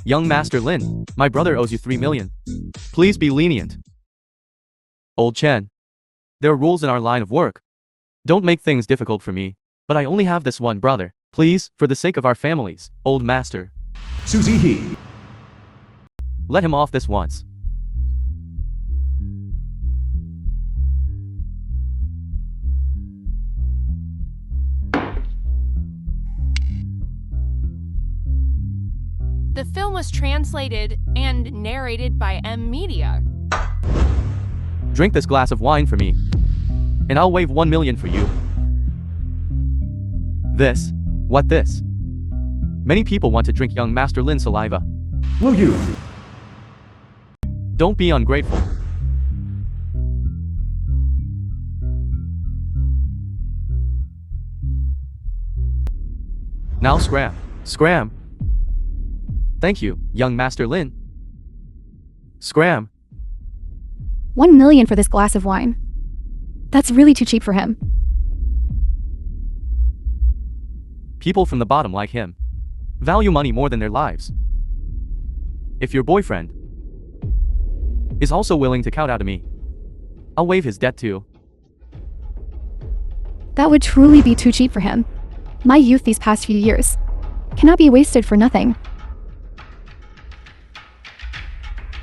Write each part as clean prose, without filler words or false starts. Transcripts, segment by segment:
Young Master Lynn, my brother owes you 3 million. Please be lenient. Old Chen. There are rules in our line of work. Don't make things difficult for me. But I only have this one brother. Please, for the sake of our families, old master. Susie He. Let him off this once. The film was translated and narrated by M Media. Drink this glass of wine for me. And I'll waive 1 million for you. This? What this? Many people want to drink young Master Lynn's saliva. Will you? Don't be ungrateful. Now scram. Scram. Thank you, young Master Lynn. Scram. 1 million for this glass of wine. That's really too cheap for him. People from the bottom like him value money more than their lives. If your boyfriend is also willing to kowtow to me, I'll waive his debt too. That would truly be too cheap for him. My youth these past few years cannot be wasted for nothing.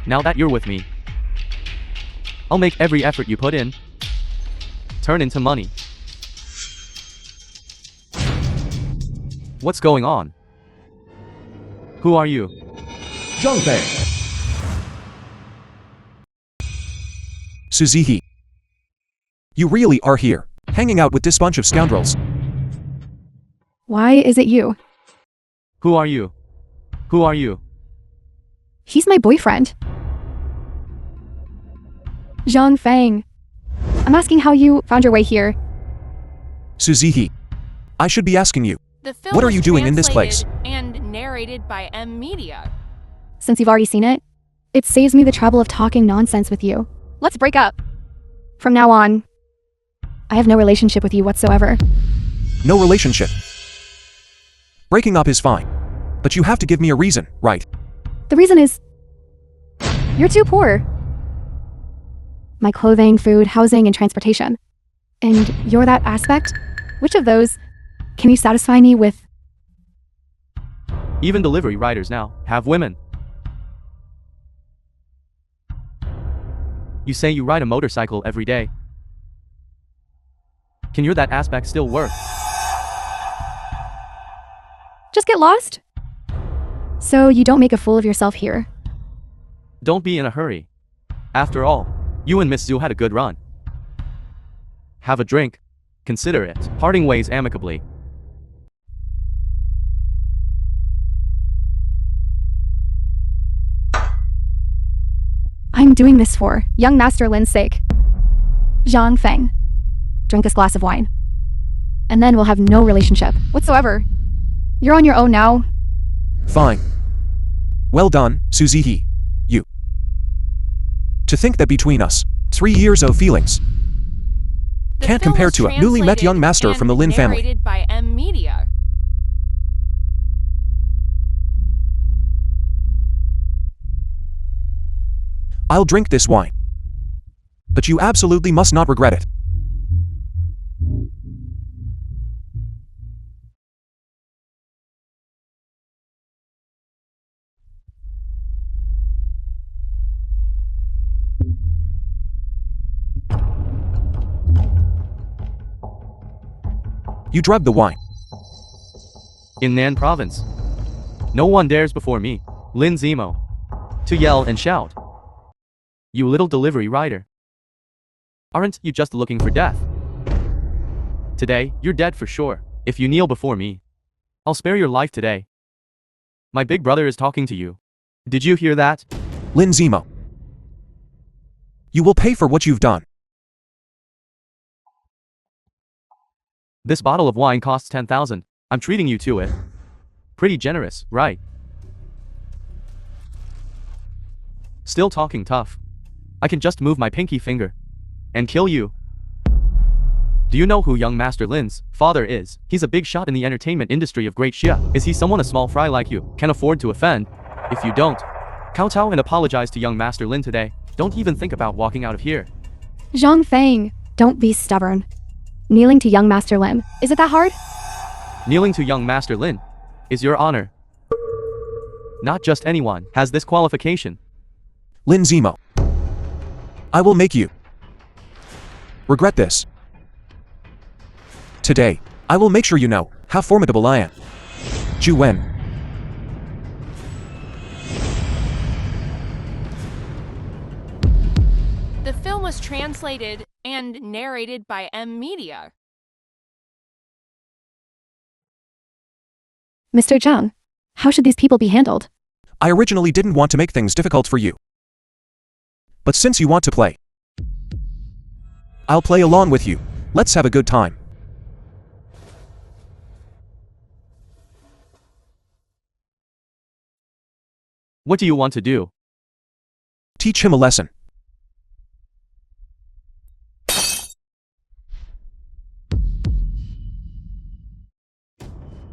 Now that you're with me, I'll make every effort you put in turn into money. What's going on? Who are you? Jiang Fang. Susie He. You really are here, hanging out with this bunch of scoundrels. Why is it you? Who are you? Who are you? He's my boyfriend. Jiang Fang. I'm asking how you found your way here. Susie He. I should be asking you. The film What are was you doing in this place? translated and narrated by M Media. Since you've already seen it, it saves me the trouble of talking nonsense with you. Let's break up. From now on, I have no relationship with you whatsoever. No relationship. Breaking up is fine. But you have to give me a reason, right? The reason is, you're too poor. My clothing, food, housing, and transportation. And you're that aspect? Which of those can you satisfy me with? Even delivery riders now have women. You say you ride a motorcycle every day. Can your that aspect still work? Just get lost? So you don't make a fool of yourself here. Don't be in a hurry. After all, you and Miss Zhu had a good run. Have a drink. Consider it parting ways amicably. I'm doing this for young Master Lynn's sake. Jiang Fang. Drink this glass of wine. And then we'll have no relationship whatsoever. You're on your own now. Fine. Well done, Susie He. You. To think that between us, 3 years of feelings The can't film compare was to a newly met young master translated from the Lynn and family. narrated by M Media. I'll drink this wine. But you absolutely must not regret it. You drugged the wine. In Nan province, no one dares before me, Lin Zemo, to yell and shout. You little delivery rider. Aren't you just looking for death? Today, you're dead for sure. If you kneel before me, I'll spare your life today. My big brother is talking to you. Did you hear that? Lynn Zemo. You will pay for what you've done. This bottle of wine costs 10,000. I'm treating you to it. Pretty generous, right? Still talking tough. I can just move my pinky finger and kill you. Do you know who young Master Lin's father is? He's a big shot in the entertainment industry of Great Xia. Is he someone a small fry like you can afford to offend? If you don't, kowtow and apologize to young Master Lin today. Don't even think about walking out of here. Jiang Fang, don't be stubborn. Kneeling to young Master Lin, is it that hard? Kneeling to young Master Lin is your honor. Not just anyone has this qualification. Lynn Zemo. I will make you regret this. Today, I will make sure you know how formidable I am. Ju Wen. The film was translated and narrated by M Media. Mr. Jiang, how should these people be handled? I originally didn't want to make things difficult for you. But since you want to play, I'll play along with you. Let's have a good time. What do you want to do? Teach him a lesson.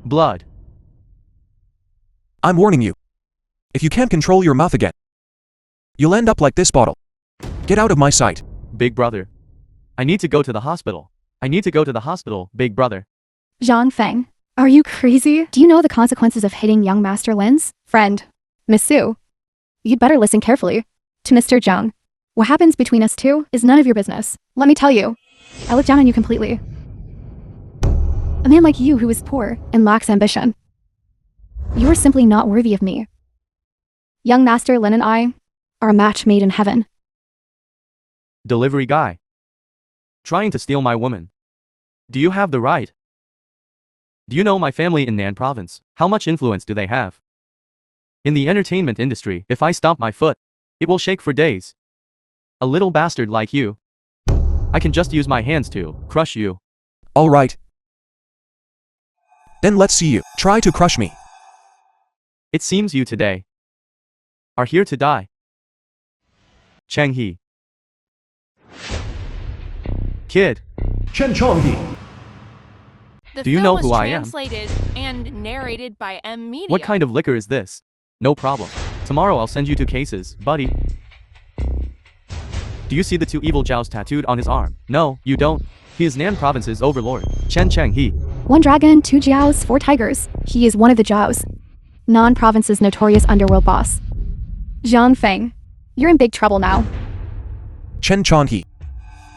Blood. I'm warning you. If you can't control your mouth again, you'll end up like this bottle. Get out of my sight. Big brother. I need to go to the hospital. I need to go to the hospital, big brother. Jiang Fang, are you crazy? Do you know the consequences of hitting young Master Lin's friend, Miss Su? You'd better listen carefully to Mr. Jiang. What happens between us two is none of your business. Let me tell you, I look down on you completely. A man like you who is poor and lacks ambition. You are simply not worthy of me. Young Master Lin and I are a match made in heaven. Delivery guy. Trying to steal my woman. Do you have the right? Do you know my family in Nan province? How much influence do they have? In the entertainment industry, if I stomp my foot, it will shake for days. A little bastard like you. I can just use my hands to crush you. All right. Then let's see you try to crush me. It seems you today are here to die. Cheng He. Kid. Chen Chongyi. The Do you film know was who I am? translated and narrated by M Media. What kind of liquor is this? No problem. Tomorrow I'll send you 2 cases, buddy. Do you see the 2 evil Zhaos tattooed on his arm? No, you don't. He is Nan province's overlord, Chen Cheng He. 1 dragon, 2 Jiaos, 4 tigers. He is one of the Jiaos. Nan province's notorious underworld boss. Jiang Fang, you're in big trouble now. Chen Chonhee.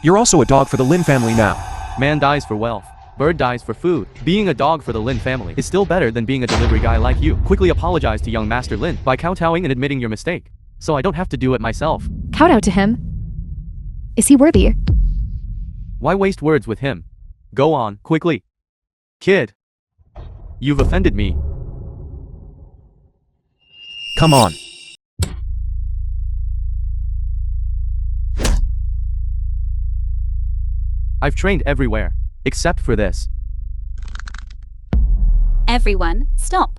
You're also a dog for the Lin family now. Man dies for wealth. Bird dies for food. Being a dog for the Lin family is still better than being a delivery guy like you. Quickly apologize to young Master Lin by kowtowing and admitting your mistake, so I don't have to do it myself. Kowtow to him. Is he worthy? Why waste words with him? Go on, quickly. Kid. You've offended me. Come on. I've trained everywhere, except for this. Everyone, stop.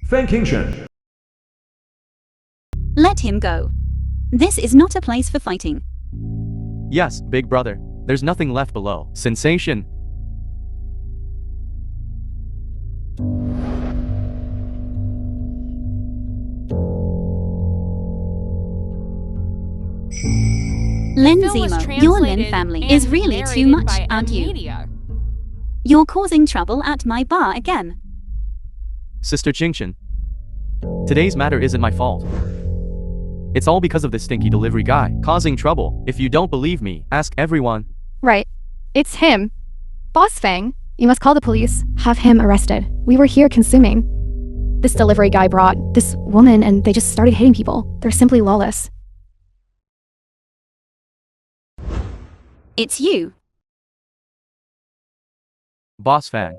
Fang Kingshan. Let him go. This is not a place for fighting. Yes, big brother. There's nothing left below. Sensation. Lynn The film was Zemo, your Lynn translated family and is really too narrated much, by aren't M you? Media. You're causing trouble at my bar again. Sister Chingshan. Today's matter isn't my fault. It's all because of this stinky delivery guy, causing trouble. If you don't believe me, ask everyone. Right. It's him. Boss Fang, you must call the police. Have him arrested. We were here consuming. This delivery guy brought this woman and they just started hitting people. They're simply lawless. It's you. Boss Fang.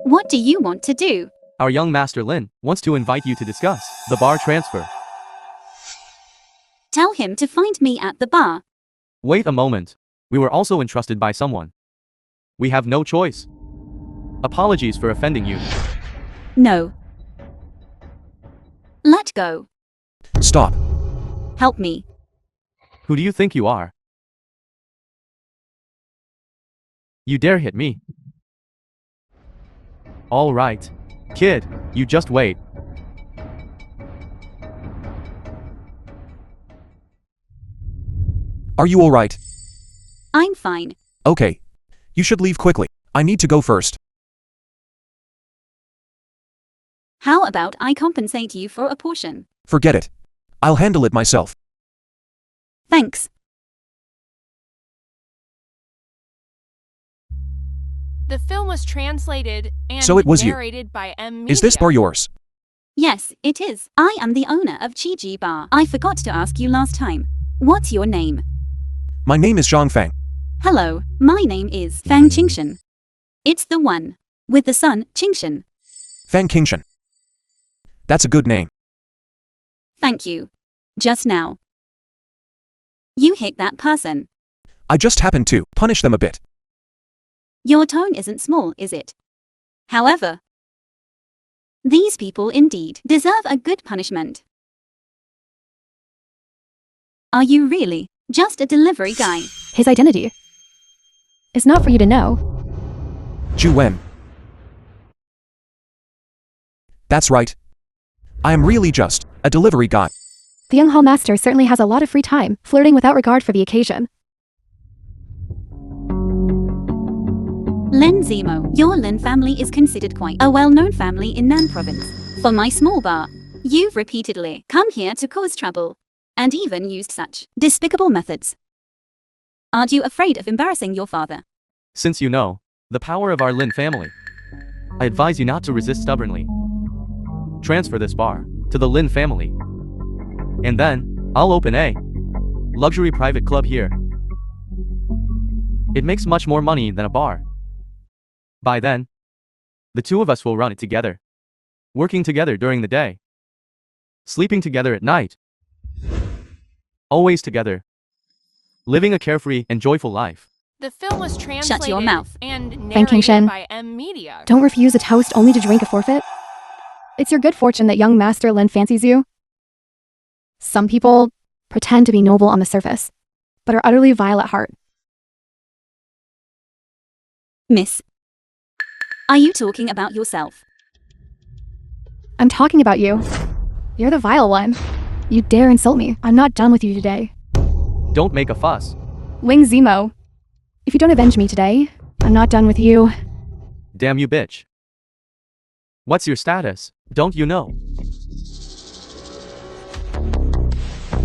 What do you want to do? Our young Master Lin wants to invite you to discuss the bar transfer. Tell him to find me at the bar. Wait a moment. We were also entrusted by someone. We have no choice. Apologies for offending you. No. Let go. Stop. Help me. Who do you think you are? You dare hit me? All right. Kid, you just wait. Are you alright? I'm fine. Okay. You should leave quickly. I need to go first. How about I compensate you for a portion? Forget it. I'll handle it myself. Thanks. The film was translated and So it was you. narrated by Media. Is this bar yours? Yes, it is. I am the owner of Chi Bar. I forgot to ask you last time. What's your name? My name is Jiang Fang. Hello, my name is Fang Qingshan. It's the one with the sun, Qingshan. Fang Qingshan. That's a good name. Thank you. Just now. You hit that person. I just happened to punish them a bit. Your tone isn't small, is it? However, these people indeed deserve a good punishment. Are you really just a delivery guy? His identity is not for you to know. Juwen. That's right. I am really just a delivery guy. The young hall master certainly has a lot of free time, flirting without regard for the occasion. Lynn Zemo, your Lynn family is considered quite a well-known family in Nan province. For my small bar, you've repeatedly come here to cause trouble, and even used such despicable methods. Aren't you afraid of embarrassing your father? Since you know the power of our Lin family, I advise you not to resist stubbornly. Transfer this bar to the Lin family, and then I'll open a luxury private club here. It makes much more money than a bar. By then, the two of us will run it together, working together during the day, sleeping together at night, always together, living a carefree and joyful life. The film was translated your mouth. and Fang Qingshan, narrated by Media. don't refuse a toast only to drink a forfeit. It's your good fortune that young Master Lin fancies you. Some people pretend to be noble on the surface, but are utterly vile at heart. Miss, are you talking about yourself? I'm talking about you. You're the vile one. You dare insult me. I'm not done with you today. Don't make a fuss. Wing Zemo. If you don't avenge me today, I'm not done with you. Damn you, bitch. What's your status? Don't you know?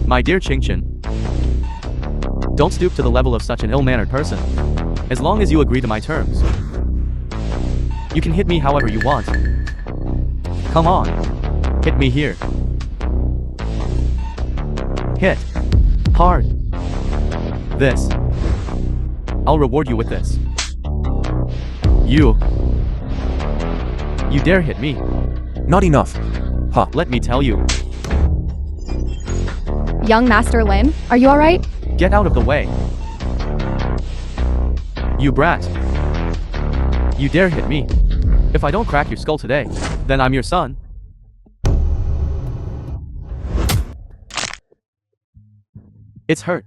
My dear Qingshan, don't stoop to the level of such an ill-mannered person. As long as you agree to my terms, you can hit me however you want. Come on, hit me here. Hit. Hard. This. I'll reward you with this. You dare hit me. Not enough. Huh. Let me tell you. Young Master Lin, are you alright? Get out of the way. You brat. You dare hit me. If I don't crack your skull today, then I'm your son. It's hurt.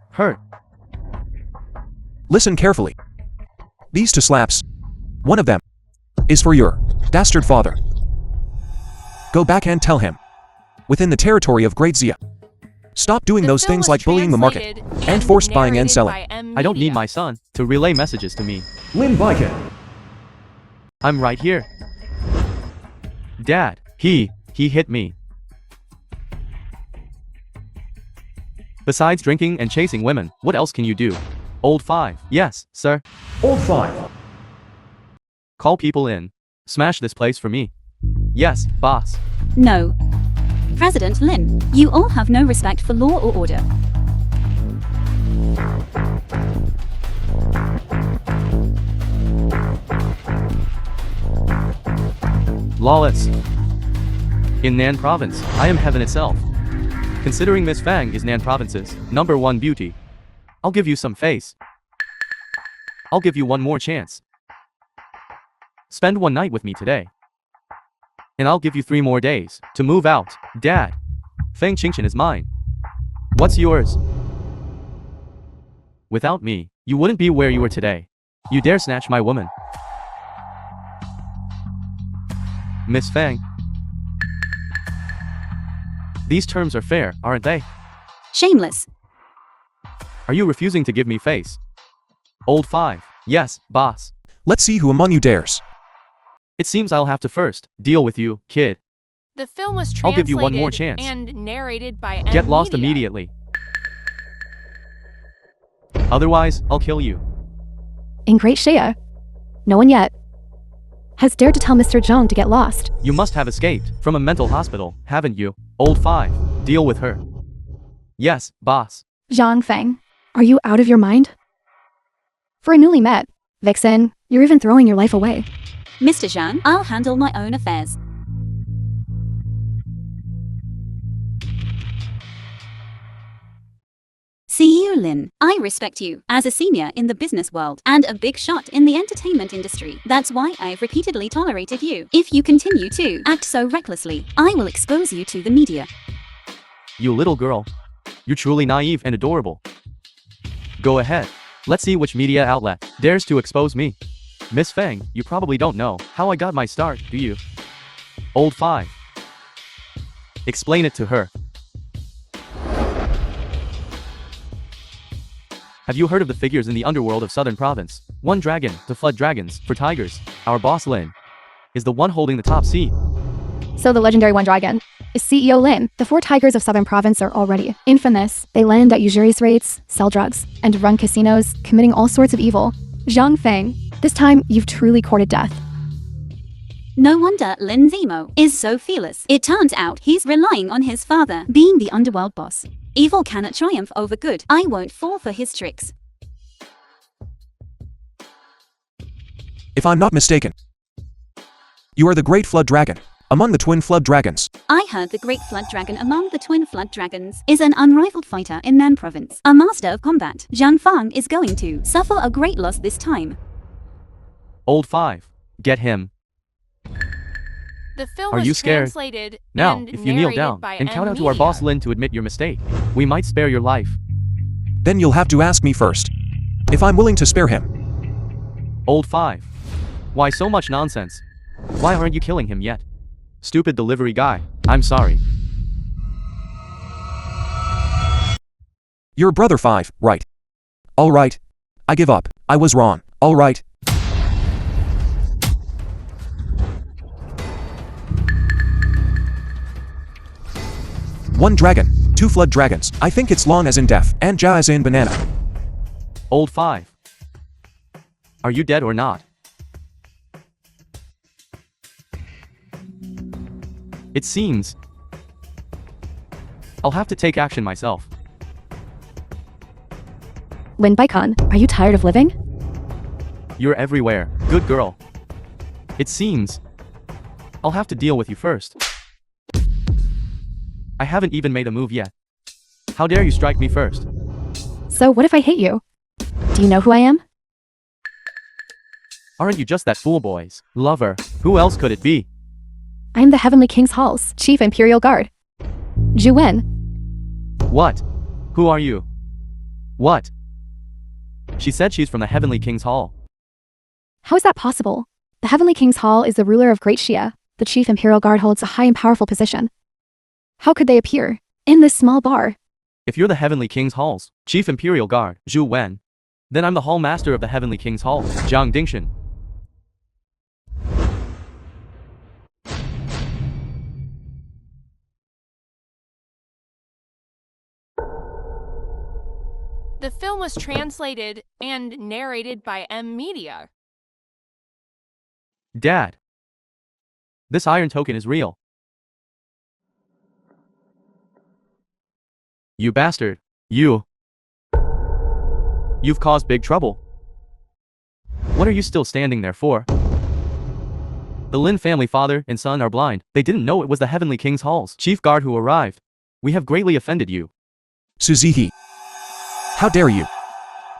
Listen carefully. These two slaps. One of them is for your dastard father. Go back and tell him. Within the territory of Great Zia. Stop doing The those film things was like bullying the market translated and forced buying and narrated selling. by I don't need Media. my son to relay messages to me. Lynn Viking. I'm right here. Dad, he hit me. Besides drinking and chasing women, what else can you do? Old 5. Yes, sir. Old 5. Call people in. Smash this place for me. Yes, boss. No. President Lin, you all have no respect for law or order. Lawless. In Nan Province, I am heaven itself. Considering Miss Fang is Nan Province's #1 beauty, I'll give you some face. I'll give you one more chance. Spend one night with me today. And I'll give you 3 more days to move out. Dad, Fang Qingshan is mine. What's yours? Without me, you wouldn't be where you are today. You dare snatch my woman? Miss Fang. These terms are fair, aren't they? Shameless. Are you refusing to give me face? Old 5. Yes, boss. Let's see who among you dares. It seems I'll have to first deal with you, kid. The film was I'll translated give you one more chance. and narrated by Get lost Media. immediately. Otherwise, I'll kill you. In Great Shea, no one yet has dared to tell Mr. Jiang to get lost. You must have escaped from a mental hospital, haven't you? Old 5. Deal with her. Yes, boss. Jiang Fang, are you out of your mind? For a newly met vixen, you're even throwing your life away. Mr. Zhang, I'll handle my own affairs. See you, Lynn. I respect you as a senior in the business world and a big shot in the entertainment industry. That's why I've repeatedly tolerated you. If you continue to act so recklessly, I will expose you to the media. You little girl. You're truly naive and adorable. Go ahead. Let's see which media outlet dares to expose me. Miss Fang, you probably don't know how I got my start, do you? Old 5. Explain it to her. Have you heard of the figures in the underworld of Southern Province? One dragon to flood dragons for tigers. Our boss Lynn is the one holding the top seat. So the legendary One Dragon is CEO Lynn. The 4 tigers of Southern Province are already infamous. They lend at usurious rates, sell drugs, and run casinos, committing all sorts of evil. Jiang Fang, this time you've truly courted death. No wonder Lynn's emo is so fearless. It turns out he's relying on his father being the underworld boss. Evil cannot triumph over good. I won't fall for his tricks. If I'm not mistaken, you are the Great Flood Dragon, among the Twin Flood Dragons. I heard the Great Flood Dragon among the Twin Flood Dragons is an unrivaled fighter in Nan Province, a master of combat. Jiang Fang is going to suffer a great loss this time. Old 5. Get him. The film Are was you scared? translated Now, and if you kneel narrated down by and count out to our Media. boss Lynn to admit your mistake, we might spare your life. Then you'll have to ask me first if I'm willing to spare him. Old 5. Why so much nonsense? Why aren't you killing him yet? Stupid delivery guy. I'm sorry. Your brother 5, right? All right. I give up. I was wrong. All right. One dragon, 2 flood dragons. I think it's long as in death, and ja as in banana. Old 5. Are you dead or not? It seems I'll have to take action myself. Lin Baikon, are you tired of living? You're everywhere. Good girl. It seems I'll have to deal with you first. I haven't even made a move yet. How dare you strike me first? So what if I hate you? Do you know who I am? Aren't you just that fool boy's lover? Who else could it be? I'm the Heavenly King's Hall's Chief Imperial Guard. Zhu Wen. What? Who are you? What? She said she's from the Heavenly King's Hall. How is that possible? The Heavenly King's Hall is the ruler of Great Shea. The Chief Imperial Guard holds a high and powerful position. How could they appear in this small bar? If you're the Heavenly King's Hall's Chief Imperial Guard, Zhu Wen, then I'm the Hall Master of the Heavenly King's Hall, Jiang Dingshan. The film was translated and narrated by Media. Dad. This iron token is real. You bastard. You've caused big trouble. What are you still standing there for? The Lin family father and son are blind. They didn't know it was the Heavenly King's Hall's chief guard who arrived. We have greatly offended you. Suzuki. How dare you?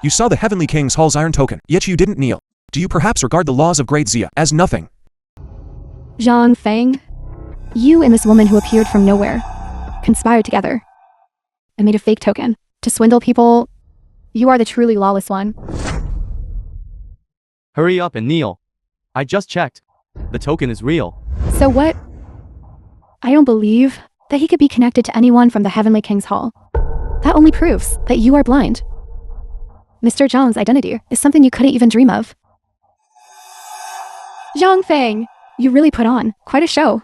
You saw the Heavenly King's Hall's iron token, yet you didn't kneel. Do you perhaps regard the laws of Great Zia as nothing? Jiang Fang, you and this woman who appeared from nowhere conspired together and made a fake token to swindle people. You are the truly lawless one. Hurry up and kneel. I just checked. The token is real. So what? I don't believe that he could be connected to anyone from the Heavenly King's Hall. That only proves that you are blind. Mr. Zhang's identity is something you couldn't even dream of. Jiang Fang, you really put on quite a show.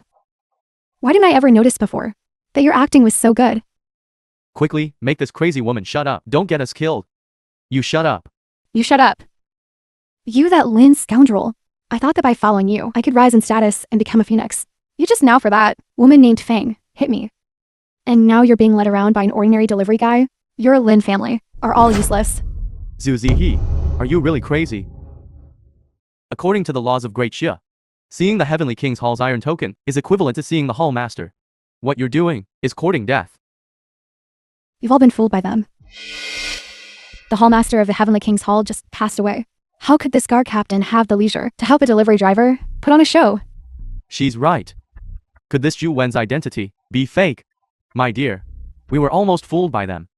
Why didn't I ever notice before that your acting was so good? Quickly, make this crazy woman shut up. Don't get us killed. You shut up. You shut up. You that Lynn scoundrel. I thought that by following you, I could rise in status and become a phoenix. You just now for that woman named Fang hit me. And now you're being led around by an ordinary delivery guy? Your Lynn family are all useless. Zhu Zihe, are you really crazy? According to the laws of Great Xia, seeing the Heavenly King's Hall's iron token is equivalent to seeing the Hall Master. What you're doing is courting death. You've all been fooled by them. The Hall Master of the Heavenly King's Hall just passed away. How could this guard captain have the leisure to help a delivery driver put on a show? She's right. Could this Zhu Wen's identity be fake? My dear, we were almost fooled by them.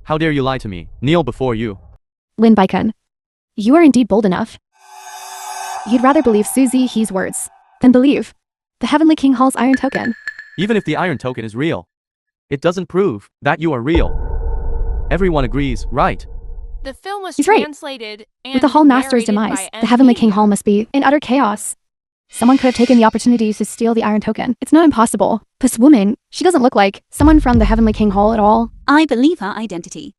How dare you lie to me? Kneel before you. Lin Baikun, you are indeed bold enough. You'd rather believe Suzy He's words than believe the Heavenly King Hall's iron token. Even if the iron token is real, it doesn't prove that you are real. Everyone agrees, right? The film was He's right. translated and With the Hall Master's narrated demise, by the Heavenly King media. Hall must be in utter chaos. Someone could have taken the opportunity to steal the iron token. It's not impossible. This woman, she doesn't look like someone from the Heavenly King Hall at all. I believe her identity.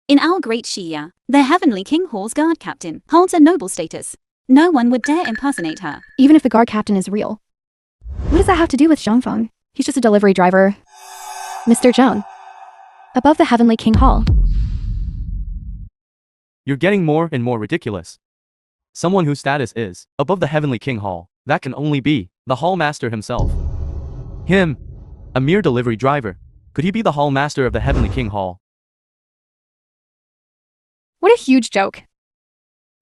In our great Xia, the Heavenly King Hall's guard captain holds a noble status. No one would dare impersonate her. Even if the guard captain is real. What does that have to do with Jiang Fang? He's just a delivery driver. Mr. Zhang. Above the Heavenly King Hall. You're getting more and more ridiculous. Someone whose status is above the Heavenly King Hall, that can only be the Hall Master himself. Him, a mere delivery driver. Could he be the Hall Master of the Heavenly King Hall? What a huge joke.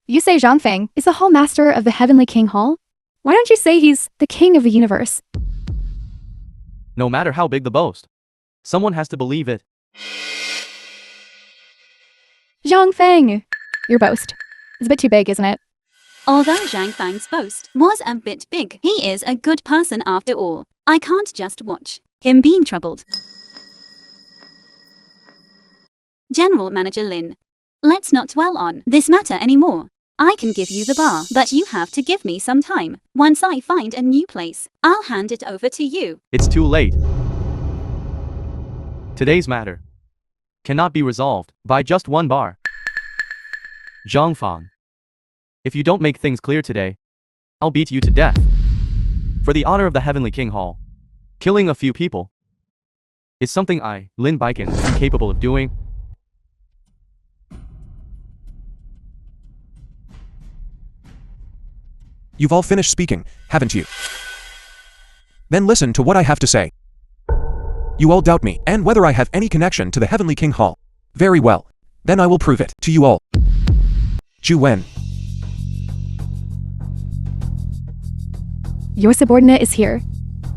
You say Jiang Fang is the Hall Master of the Heavenly King Hall? Why don't you say he's the king of the universe? No matter how big the boast, someone has to believe it. Jiang Fang! Your boast is a bit too big, isn't it? Although Jiang Fang's boast was a bit big, he is a good person after all. I can't just watch him being troubled. General Manager Lynn, let's not dwell on this matter anymore. I can give you the bar, but you have to give me some time. Once I find a new place, I'll hand it over to you. It's too late. Today's matter cannot be resolved by just one bar. Jiang Fang, if you don't make things clear today, I'll beat you to death. For the honor of the Heavenly King Hall, killing a few people is something I, Lin Baikun, am capable of doing. You've all finished speaking, haven't you? Then listen to what I have to say. You all doubt me, and whether I have any connection to the Heavenly King Hall. Very well. Then I will prove it to you all. Zhu Wen. Your subordinate is here.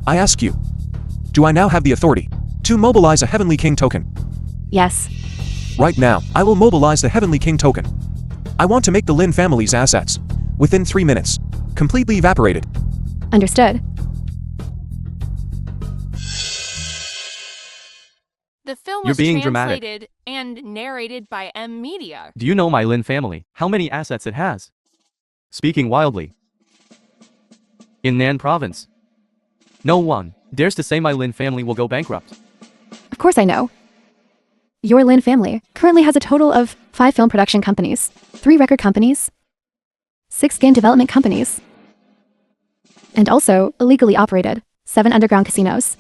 I ask you, do I now have the authority to mobilize a Heavenly King token? Yes. Right now, I will mobilize the Heavenly King token. I want to make the Lin family's assets, within 3 minutes, completely evaporated. Understood. The film You're was being dramatic. translated and narrated by media. Do you know my Lin family, how many assets it has? Speaking wildly. In Nan province, no one dares to say my Lin family will go bankrupt. Of course I know. Your Lin family currently has a total of 5 film production companies, 3 record companies, 6 game development companies, and also illegally operated 7 underground casinos,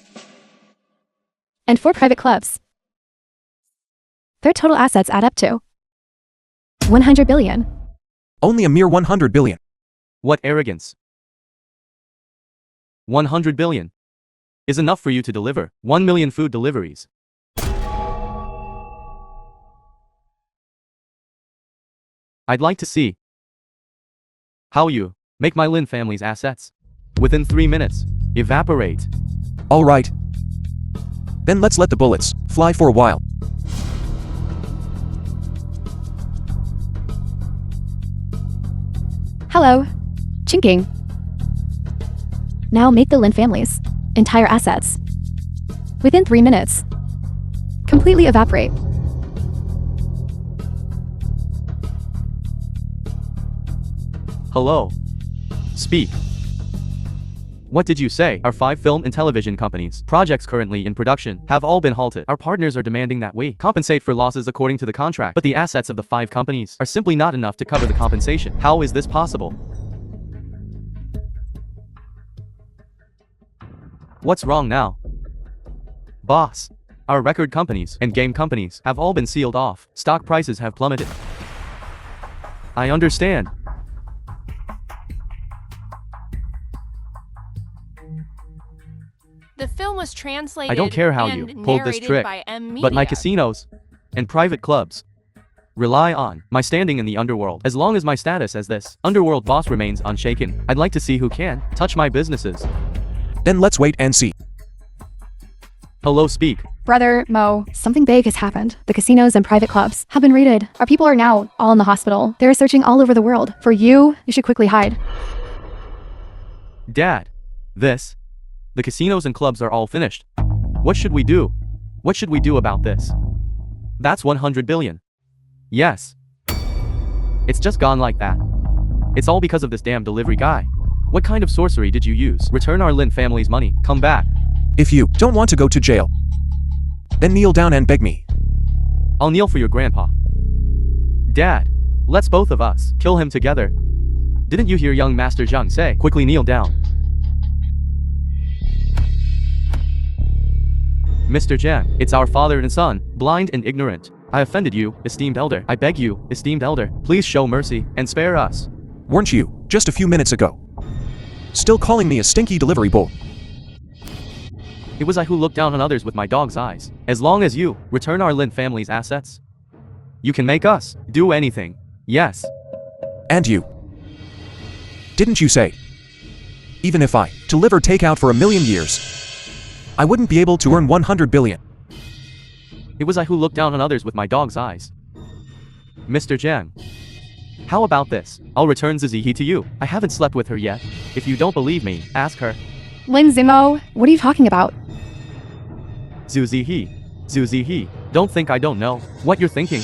and 4 private clubs. Their total assets add up to 100 billion. Only a mere 100 billion. What arrogance. 100 billion is enough for you to deliver 1 million food deliveries. I'd like to see how you make my Lin family's assets within 3 minutes evaporate. All right. Then let's let the bullets fly for a while. Hello. Chinking. Now make the Lynn family's entire assets, within 3 minutes, completely evaporate. Hello. Speak. What did you say? Our 5 film and television companies, projects currently in production, have all been halted. Our partners are demanding that we compensate for losses according to the contract, but the assets of the 5 companies are simply not enough to cover the compensation. How is this possible? What's wrong now? Boss, our record companies and game companies have all been sealed off. Stock prices have plummeted. I understand. The film was translated I don't care how you and pulled this narrated trick, by M but my Media. casinos and private clubs rely on my standing in the underworld. As long as my status as this underworld boss remains unshaken, I'd like to see who can touch my businesses. Then let's wait and see. Hello, speak. Brother, Mo, something big has happened. The casinos and private clubs have been raided. Our people are now all in the hospital. They're searching all over the world. For you, you should quickly hide. Dad, the casinos and clubs are all finished. What should we do? What should we do about this? That's 100 billion. Yes. It's just gone like that. It's all because of this damn delivery guy. What kind of sorcery did you use? Return our Lynn family's money. Come back. If you don't want to go to jail, then kneel down and beg me. I'll kneel for your grandpa. Dad, let's both of us kill him together. Didn't you hear young Master Jiang say, quickly kneel down? Mr. Jiang, it's our father and son, blind and ignorant. I offended you, esteemed elder. I beg you, esteemed elder, please show mercy and spare us. Weren't you, just a few minutes ago, still calling me a stinky delivery boy? It was I who looked down on others with my dog's eyes. As long as you return our Lynn family's assets, you can make us do anything. Yes. And you. Didn't you say, even if I deliver takeout for 1,000,000 years, I wouldn't be able to earn 100 billion? It was I who looked down on others with my dog's eyes. Mr. Jiang, how about this? I'll return Zizihi to you. I haven't slept with her yet. If you don't believe me, ask her. Lynn Zimo, what are you talking about? Zuzihi, don't think I don't know what you're thinking.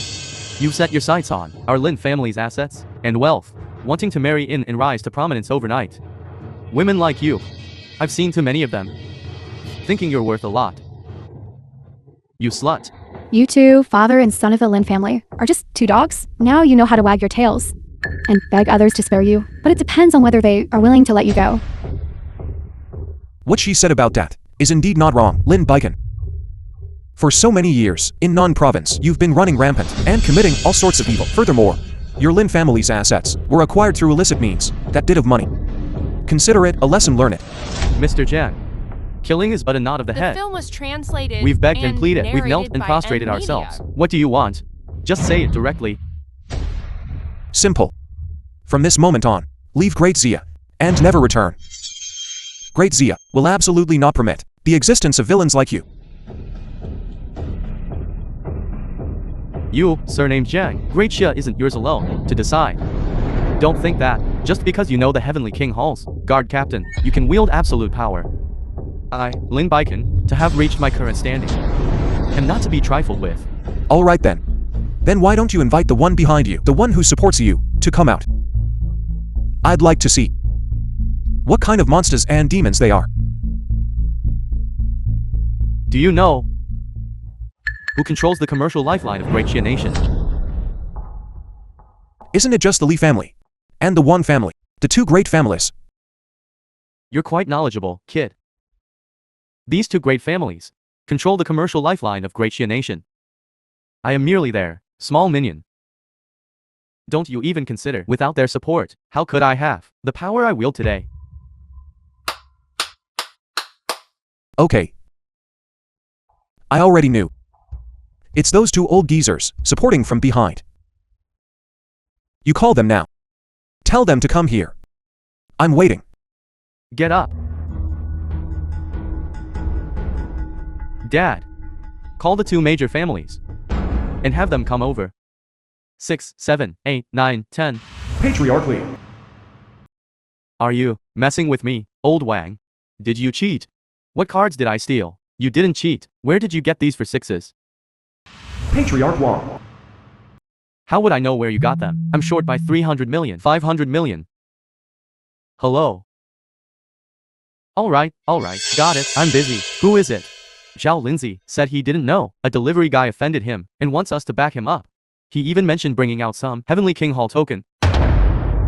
You've set your sights on our Lynn family's assets and wealth, wanting to marry in and rise to prominence overnight. Women like you, I've seen too many of them, thinking you're worth a lot. You slut. You two, father and son of the Lynn family, are just 2 dogs. Now you know how to wag your tails and beg others to spare you, but it depends on whether they are willing to let you go. What she said about that is indeed not wrong, Lynn Baiken. For so many years, in non-province, you've been running rampant and committing all sorts of evil. Furthermore, your Lynn family's assets were acquired through illicit means. That bit of money. Consider it a lesson, learn it. Mr. Jiang, killing is but a nod of the The head. film was translated. We've begged and pleaded, we've knelt narrated and by prostrated M ourselves. Media. What do you want? Just say it directly. Simple. From this moment on, leave Great Zia and never return. Great Zia will absolutely not permit the existence of villains like you. You, surnamed Jiang, Great Xia isn't yours alone to decide. Don't think that, just because you know the Heavenly King Hall's guard captain, you can wield absolute power. I, Lynn Baiken, to have reached my current standing, am not to be trifled with. All right then. Then why don't you invite the one behind you, the one who supports you, to come out? I'd like to see what kind of monsters and demons they are. Do you know who controls the commercial lifeline of Great Xia Nation? Isn't it just the Li family? And the One family? The 2 great families? You're quite knowledgeable, kid. These 2 great families control the commercial lifeline of Great Xia Nation. I am merely their small minion. Don't you even consider, without their support, how could I have the power I wield today? Okay. I already knew. It's those 2 old geezers, supporting from behind. You call them now. Tell them to come here. I'm waiting. Get up. Dad, call the 2 major families and have them come over. 6, 7, 8, 9, 10. Patriarchally. Are you messing with me, old Wang? Did you cheat? What cards did I steal? You didn't cheat. Where did you get these for sixes? Patriarch Wang. How would I know where you got them? I'm short by 300 million, 500 million. Hello? Alright, got it. I'm busy. Who is it? Zhao Lindsay said he didn't know. A delivery guy offended him and wants us to back him up. He even mentioned bringing out some Heavenly King Hall token.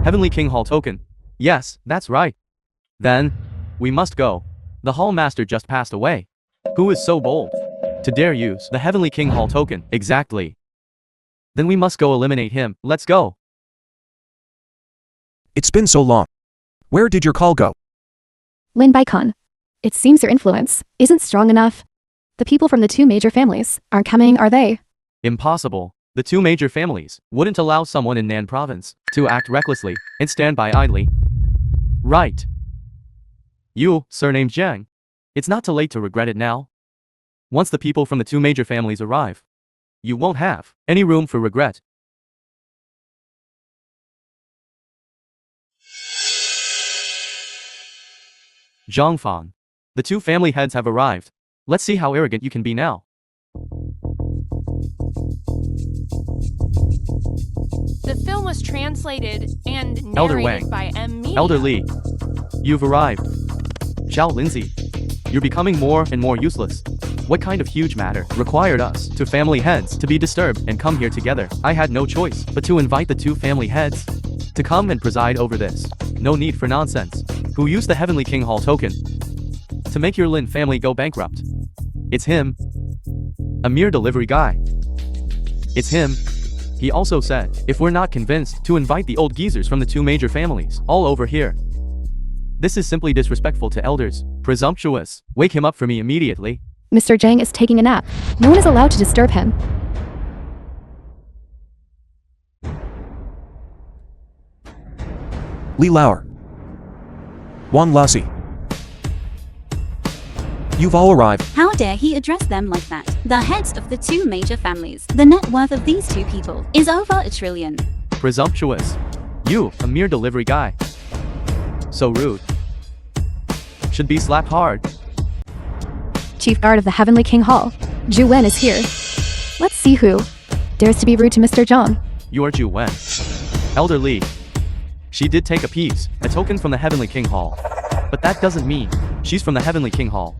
Heavenly King Hall token. Yes, that's right. Then, we must go. The Hall Master just passed away. Who is so bold to dare use the Heavenly King Hall token? Exactly. Then we must go eliminate him. Let's go. It's been so long. Where did your call go? Lynn Baikon. It seems your influence isn't strong enough. The people from the two major families aren't coming, are they? Impossible. The two major families wouldn't allow someone in Nan province to act recklessly and stand by idly. Right. You, surnamed Jiang. It's not too late to regret it now. Once the people from the two major families arrive, you won't have any room for regret. Jiang Fang. The two family heads have arrived. Let's see how arrogant you can be now. The film was translated and Elder narrated Wang. by Media. Elder Li. You've arrived. Zhao Lindsay. You're becoming more and more useless. What kind of huge matter required us, two family heads, to be disturbed and come here together? I had no choice but to invite the two family heads to come and preside over this. No need for nonsense. Who used the Heavenly King Hall token to make your Lin family go bankrupt? It's him. A mere delivery guy. It's him. He also said, if we're not convinced, to invite the old geezers from the two major families all over here. This is simply disrespectful to elders. Presumptuous. Wake him up for me immediately. Mr. Jiang is taking a nap. No one is allowed to disturb him. Li Lauer. Wang Lassi. You've all arrived. How dare he address them like that? The heads of the two major families. The net worth of these two people is over $1 trillion. Presumptuous. You, a mere delivery guy. So rude. Should be slapped hard. Chief Guard of the Heavenly King Hall, Zhu Wen is here. Let's see who dares to be rude to Mr. Zhang. You are Ju Wen. Elder Li. She did take a piece, a token from the Heavenly King Hall. But that doesn't mean she's from the Heavenly King Hall.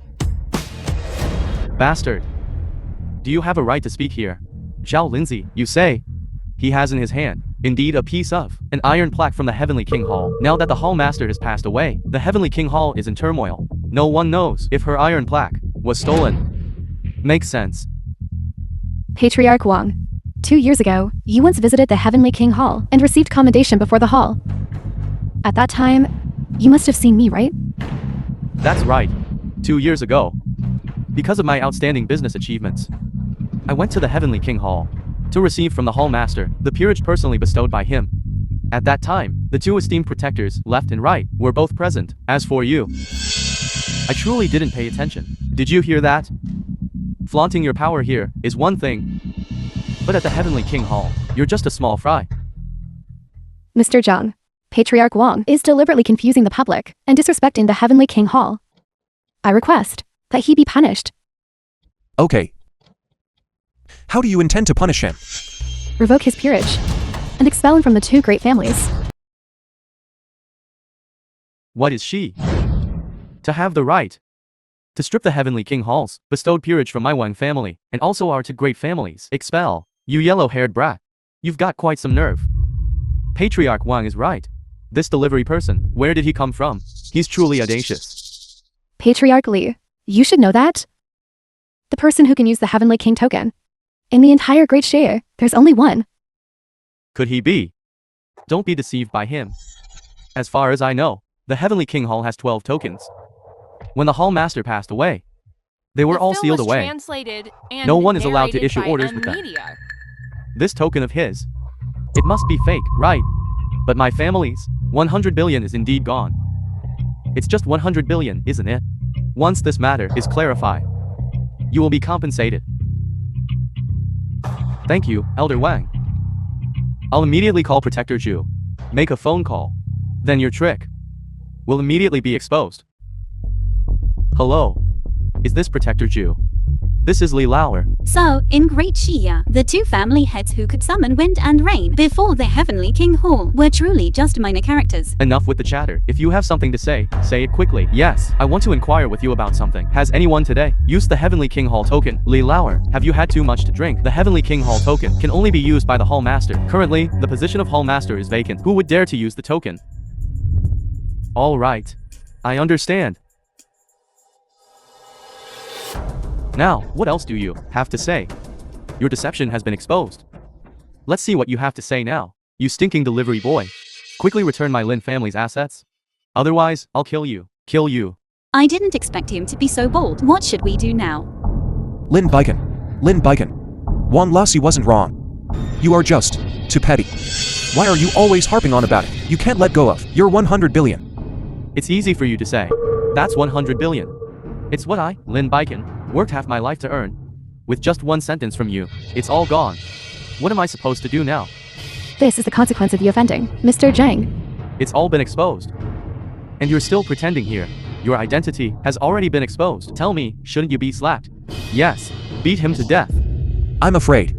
Bastard. Do you have a right to speak here? Zhao Lindsay, you say? He has in his hand, indeed, a piece of an iron plaque from the Heavenly King Hall. Now that the Hall Master has passed away, the Heavenly King Hall is in turmoil. No one knows if her iron plaque was stolen. Makes sense. Patriarch Wang. 2 years ago, you once visited the Heavenly King Hall and received commendation before the hall. At that time, you must have seen me, right? That's right. 2 years ago. Because of my outstanding business achievements, I went to the Heavenly King Hall to receive from the Hall Master the peerage personally bestowed by him. At that time, the two esteemed protectors, left and right, were both present. As for you, I truly didn't pay attention. Did you hear that? Flaunting your power here is one thing, but at the Heavenly King Hall, you're just a small fry. Mr. Zhang, Patriarch Wang is deliberately confusing the public and disrespecting the Heavenly King Hall. I request that he be punished. Okay. How do you intend to punish him? Revoke his peerage and expel him from the two great families. What is she? To have the right to strip the Heavenly King Hall's bestowed peerage from my Wang family, and also our two great families. Expel. You yellow-haired brat. You've got quite some nerve. Patriarch Wang is right. This delivery person, where did he come from? He's truly audacious. Patriarch Li, you should know that. The person who can use the Heavenly King token. In the entire Great Share, there's only one. Could he be? Don't be deceived by him. As far as I know, the Heavenly King Hall has 12 tokens. When the Hall Master passed away, they were all sealed away. No one is allowed to issue orders with them. This token of his, it must be fake, right? But my family's 100 billion is indeed gone. It's just 100 billion, isn't it? Once this matter is clarified, you will be compensated. Thank you, Elder Wang. I'll immediately call Protector Zhu. Make a phone call. Then your trick will immediately be exposed. Hello. Is this Protector Jew? This is Li Lauer. So, in Great Xia, the two family heads who could summon wind and rain before the Heavenly King Hall were truly just minor characters. Enough with the chatter. If you have something to say it quickly. Yes, I want to inquire with you about something. Has anyone today used the Heavenly King Hall token? Li Lauer, have you had too much to drink? The Heavenly King Hall token can only be used by the Hall Master. Currently, the position of Hall Master is vacant. Who would dare to use the token? All right. I understand. Now, what else do you have to say? Your deception has been exposed. Let's see what you have to say now. You stinking delivery boy. Quickly return my Lynn family's assets. Otherwise, I'll kill you. Kill you. I didn't expect him to be so bold. What should we do now? Lynn Bacon. Lynn Bacon. Juan Lassie wasn't wrong. You are just too petty. Why are you always harping on about it? You can't let go of your 100 billion. It's easy for you to say. That's 100 billion. It's what I, Lynn Bacon, worked half my life to earn. With just one sentence from you, it's all gone. What am I supposed to do now? This is the consequence of you offending Mr. Jiang. It's all been exposed. And you're still pretending here. Your identity has already been exposed. Tell me, shouldn't you be slapped? Yes, beat him to death. I'm afraid.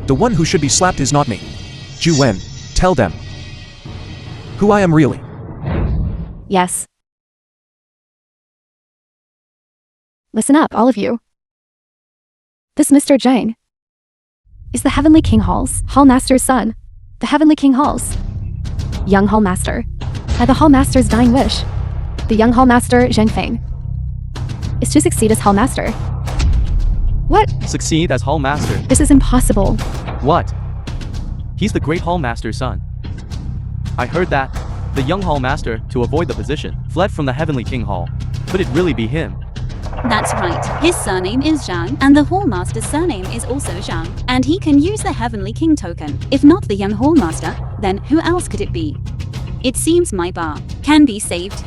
The one who should be slapped is not me. Ju Wen, tell them who I am really. Yes. Listen up, all of you. This Mr. Jiang is the Heavenly King Hall's Hall Master's son. The Heavenly King Hall's young Hall Master. By the Hall Master's dying wish, the young Hall Master Jiang Fang is to succeed as Hall Master. What? Succeed as Hall Master. This is impossible. What? He's the great Hall Master's son. I heard that. The young Hall Master, to avoid the position, fled from the Heavenly King Hall. Could it really be him? That's right. His surname is Zhang, and the Hall Master's surname is also Zhang. And he can use the Heavenly King token. If not the young Hall Master, then who else could it be? It seems my bar can be saved.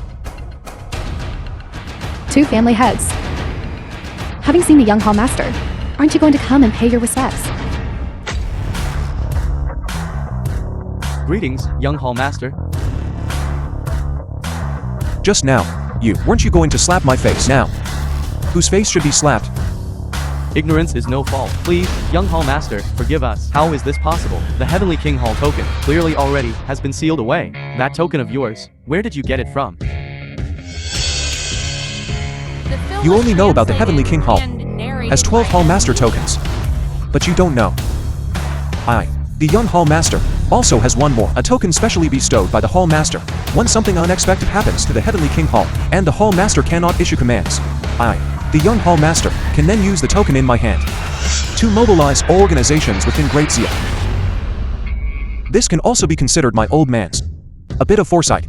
Two family heads. Having seen the young Hall Master, aren't you going to come and pay your respects? Greetings, young Hall Master. Just now, weren't you going to slap my face now? Whose face should be slapped? Ignorance is no fault. Please, young Hall Master, forgive us. How is this possible? The Heavenly King Hall token clearly already has been sealed away. That token of yours, where did you get it from? You only know about the Heavenly King Hall as 12 Hall Master tokens. But you don't know. The young Hall Master, also has one more, a token specially bestowed by the Hall Master. When something unexpected happens to the Heavenly King Hall, and the Hall Master cannot issue commands, the young Hall Master, can then use the token in my hand to mobilize all organizations within Great Xia. This can also be considered my old man's a bit of foresight.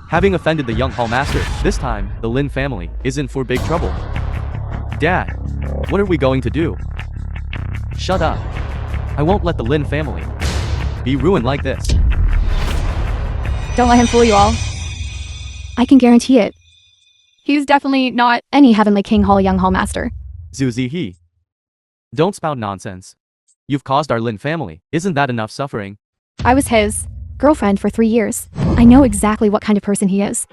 Having offended the young Hall Master, this time, the Lin family is in for big trouble. Dad, what are we going to do? Shut up. I won't let the Lin family be ruined like this. Don't let him fool you all. I can guarantee it. He's definitely not any Heavenly King Hall young Hall Master. Zhu Zihe. Don't spout nonsense. You've caused our Lin family. Isn't that enough suffering? I was his girlfriend for 3 years. I know exactly what kind of person he is.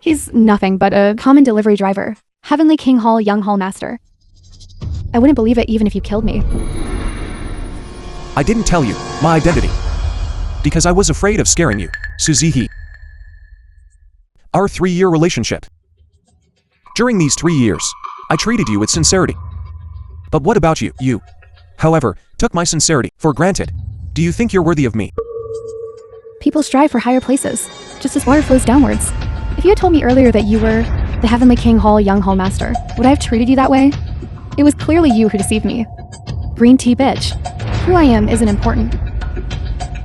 He's nothing but a common delivery driver. Heavenly King Hall young Hall Master. I wouldn't believe it even if you killed me. I didn't tell you my identity because I was afraid of scaring you, Suzihi. Our 3-year relationship. During these 3 years, I treated you with sincerity. But what about you? You, however, took my sincerity for granted. Do you think you're worthy of me? People strive for higher places, just as water flows downwards. If you had told me earlier that you were the Heavenly King Hall young Hall Master, would I have treated you that way? It was clearly you who deceived me. Green tea bitch. Who I am isn't important.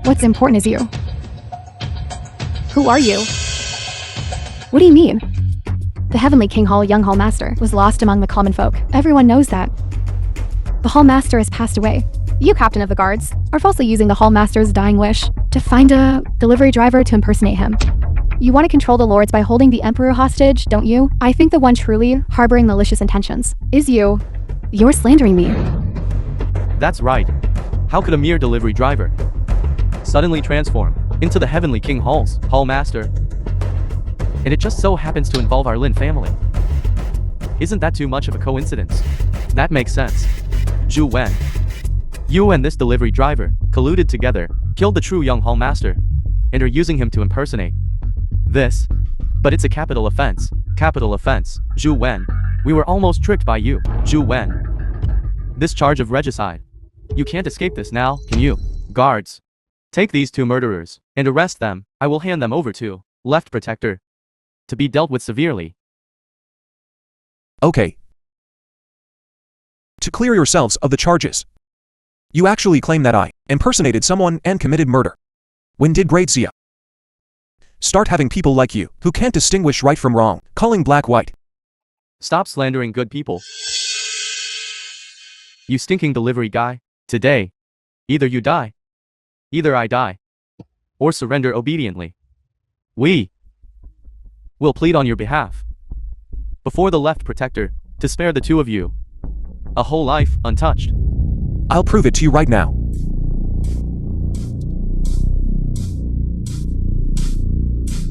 What's important is you. Who are you? What do you mean? The Heavenly King Hall young Hall Master was lost among the common folk. Everyone knows that. The Hall Master has passed away. You, Captain of the Guards, are falsely using the Hall Master's dying wish to find a delivery driver to impersonate him. You want to control the lords by holding the Emperor hostage, don't you? I think the one truly harboring malicious intentions is you. You're slandering me. That's right. How could a mere delivery driver suddenly transform into the Heavenly King Hall's Hall Master? And it just so happens to involve our Lynn family. Isn't that too much of a coincidence? That makes sense. Zhu Wen. You and this delivery driver colluded together, killed the true Young Hall Master, and are using him to impersonate this. But it's a capital offense. Capital offense. Zhu Wen. We were almost tricked by you, Zhu Wen. This charge of regicide. You can't escape this now, can you? Guards. Take these two murderers and arrest them. I will hand them over to Left Protector to be dealt with severely. Okay. To clear yourselves of the charges. You actually claim that I impersonated someone and committed murder. When did Great Zia start having people like you, who can't distinguish right from wrong, calling black white? Stop slandering good people. You stinking delivery guy. Today, either you die, either I die, or surrender obediently. We will plead on your behalf before the Left Protector to spare the two of you a whole life untouched. I'll prove it to you right now.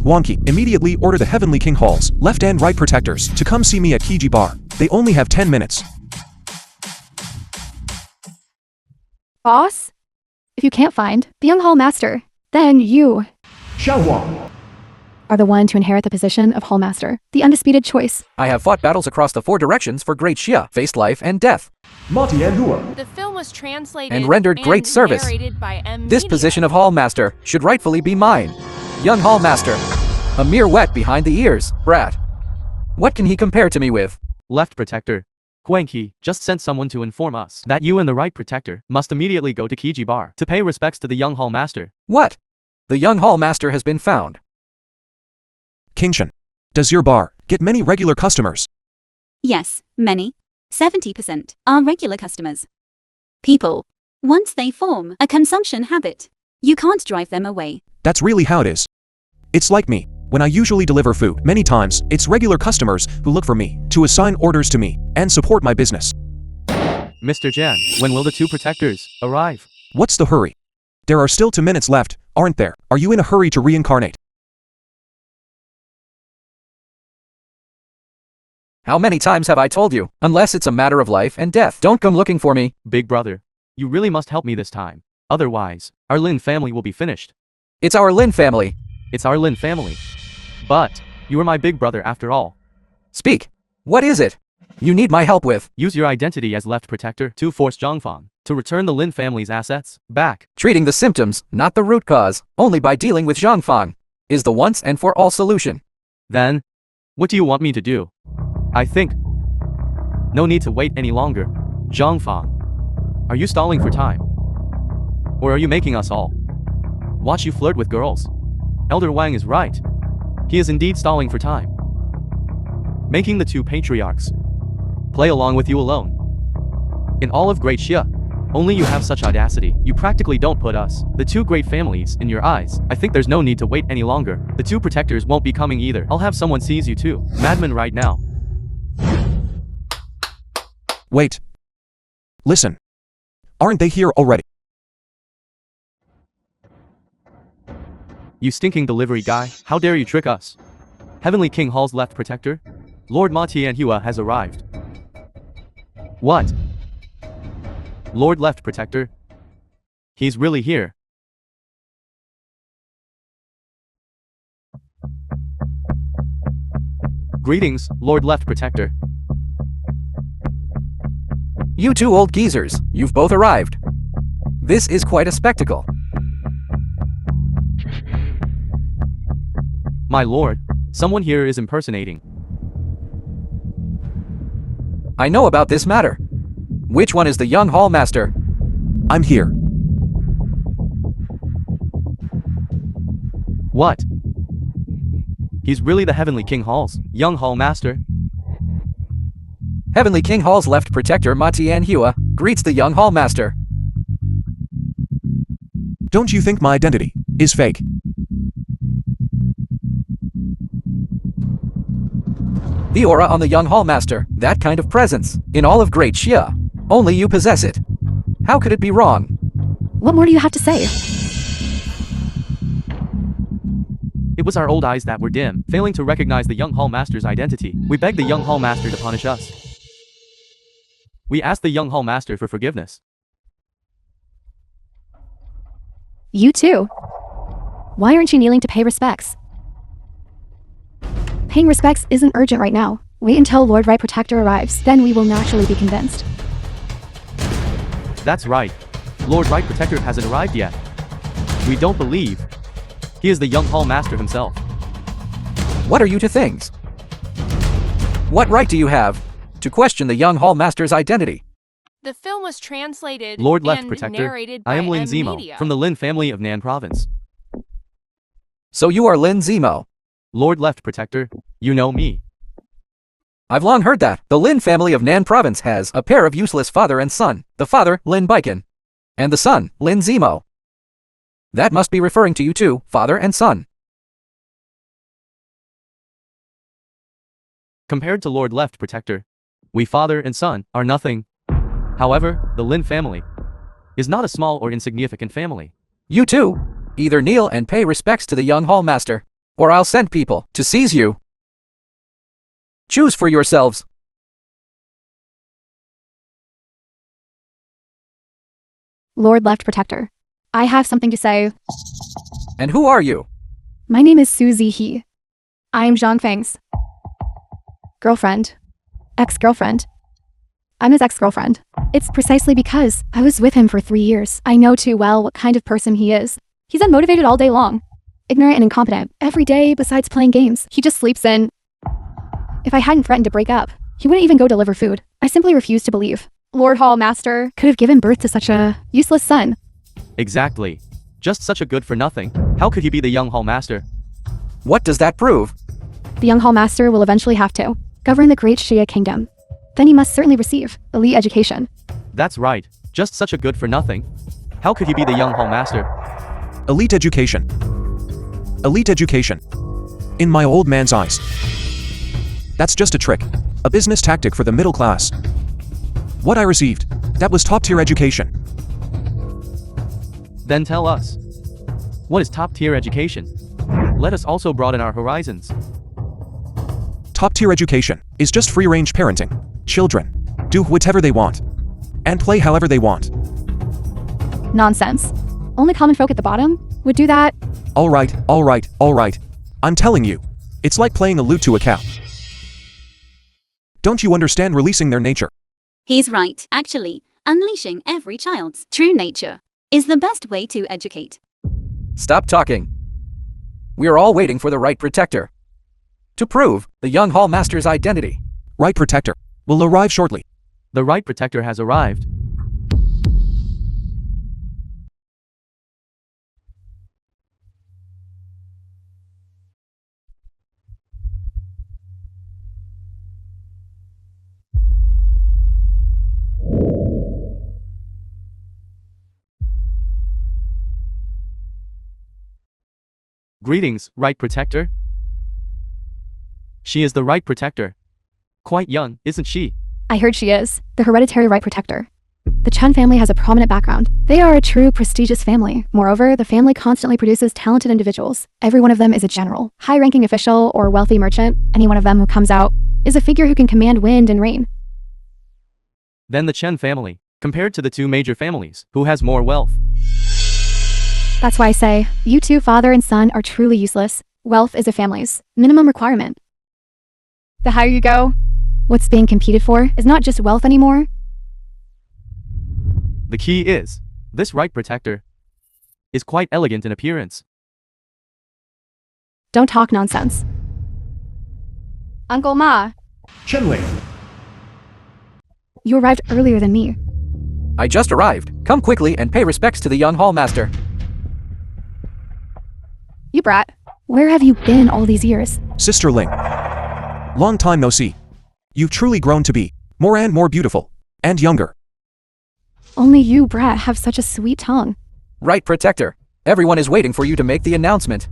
Wonky, immediately order the Heavenly King Hall's left and right protectors to come see me at Kiji Bar. They only have 10 minutes. Boss? If you can't find the Young Hall Master, then you Xiaohuang. are the one to inherit the position of Hall Master, the undisputed choice. I have fought battles across the 4 directions for Great Xia, faced life and death, Mati and Hua. The film was translated and rendered great service. narrated by This position of Hall Master should rightfully be mine. Young Hall Master. A mere wet behind the ears, brat. What can he compare to me with? Left Protector. Huangqi just sent someone to inform us that you and the Right Protector must immediately go to Kiji Bar to pay respects to the Young Hall Master. What? The Young Hall Master has been found. Kingshan, does your bar get many regular customers? Yes, many. 70% are regular customers. People. Once they form a consumption habit, you can't drive them away. That's really how it is. It's like me. When I usually deliver food, many times, it's regular customers who look for me to assign orders to me and support my business. Mr. Jan, when will the two protectors arrive? What's the hurry? There are still 2 minutes left, aren't there? Are you in a hurry to reincarnate? How many times have I told you? Unless it's a matter of life and death, don't come looking for me. Big brother, you really must help me this time. Otherwise, our Lin family will be finished. It's our Lin family. It's our Lin family. But, you are my big brother after all. Speak. What is it you need my help with? Use your identity as Left Protector to force Jiang Fang to return the Lin family's assets back. Treating the symptoms, not the root cause, only by dealing with Jiang Fang, is the once and for all solution. Then, what do you want me to do? I think no need to wait any longer. Jiang Fang, are you stalling for time? Or are you making us all watch you flirt with girls? Elder Wang is right. He is indeed stalling for time. Making the two patriarchs play along with you alone. In all of Great Xia, only you have such audacity. You practically don't put us, the two great families, in your eyes. I think there's no need to wait any longer. The two protectors won't be coming either. I'll have someone seize you too. Madman right now. Wait. Listen. Aren't they here already? You stinking delivery guy, how dare you trick us? Heavenly King Hall's Left Protector? Lord Ma Tianhua has arrived. What? Lord Left Protector? He's really here. Greetings, Lord Left Protector. You two old geezers, you've both arrived. This is quite a spectacle. My lord, someone here is impersonating. I know about this matter. Which one is the young hall master? I'm here. What? He's really the Heavenly King Hall's young hall master. Heavenly King Hall's Left Protector Ma Tianhua greets the young hall master. Don't you think my identity is fake? The aura on the young hall master, that kind of presence, in all of Great Xia. Only you possess it. How could it be wrong? What more do you have to say? It was our old eyes that were dim, failing to recognize the young hall master's identity. We begged the young hall master to punish us. We asked the young hall master for forgiveness. You too. Why aren't you kneeling to pay respects? Paying respects isn't urgent right now. Wait until Lord Right Protector arrives, then we will naturally be convinced. That's right. Lord Right Protector hasn't arrived yet. We don't believe. He is the young hall master himself. What are you to things? What right do you have to question the young hall master's identity? The film was translated Lord Left and Protector, narrated by I am Lynn M Zemo, Media. from the Lynn family of Nan Province. So you are Lynn Zemo. Lord Left Protector, you know me. I've long heard that the Lynn family of Nan Province has a pair of useless father and son, the father, Lynn Biken, and the son, Lynn Zemo. That must be referring to you two, father and son. Compared to Lord Left Protector, we father and son are nothing. However, the Lynn family is not a small or insignificant family. You two, either kneel and pay respects to the young hall master, or I'll send people to seize you. Choose for yourselves. Lord Left Protector, I have something to say. And who are you? My name is Suzy He. I am Jiang Fang's girlfriend. Ex-girlfriend. I'm his ex-girlfriend. It's precisely because I was with him for 3 years. I know too well what kind of person he is. He's unmotivated all day long. Ignorant and incompetent. Every day, besides playing games, he just sleeps in. If I hadn't threatened to break up, he wouldn't even go deliver food. I simply refuse to believe Lord Hall Master could have given birth to such a useless son. Exactly. Just such a good for nothing. How could he be the young hall master? What does that prove? The young Hall Master will eventually have to govern the great Shia kingdom. Then he must certainly receive elite education. That's right. Just such a good for nothing. How could he be the young hall master? Elite education. Elite education. In my old man's eyes. That's just a trick. A business tactic for the middle class. What I received, that was top-tier education. Then tell us. What is top-tier education? Let us also broaden our horizons. Top-tier education is just free-range parenting. Children do whatever they want and play however they want. Nonsense. Only common folk at the bottom would do that. All right. I'm telling you, it's like playing a lute to a cow. Don't you understand releasing their nature? He's right. Actually, unleashing every child's true nature is the best way to educate. Stop talking. We're all waiting for the Right Protector to prove the young hall master's identity. Right Protector will arrive shortly. The Right Protector has arrived. Greetings, Right Protector. She is the Right Protector. Quite young, isn't she? I heard she is the hereditary Right Protector. The Chen family has a prominent background. They are a true prestigious family. Moreover, the family constantly produces talented individuals. Every one of them is a general, high-ranking official, or wealthy merchant. Any one of them who comes out is a figure who can command wind and rain. Then the Chen family, compared to the two major families, who has more wealth? That's why I say, you two, father and son, are truly useless. Wealth is a family's minimum requirement. The higher you go, what's being competed for is not just wealth anymore. The key is, this Right Protector is quite elegant in appearance. Don't talk nonsense. Uncle Ma, Chenling. you arrived earlier than me. I just arrived. Come quickly and pay respects to the young hall master. You brat, where have you been all these years? Sister Ling. Long time no see. You've truly grown to be more and more beautiful and younger. Only you, brat, have such a sweet tongue. Right Protector, everyone is waiting for you to make the announcement.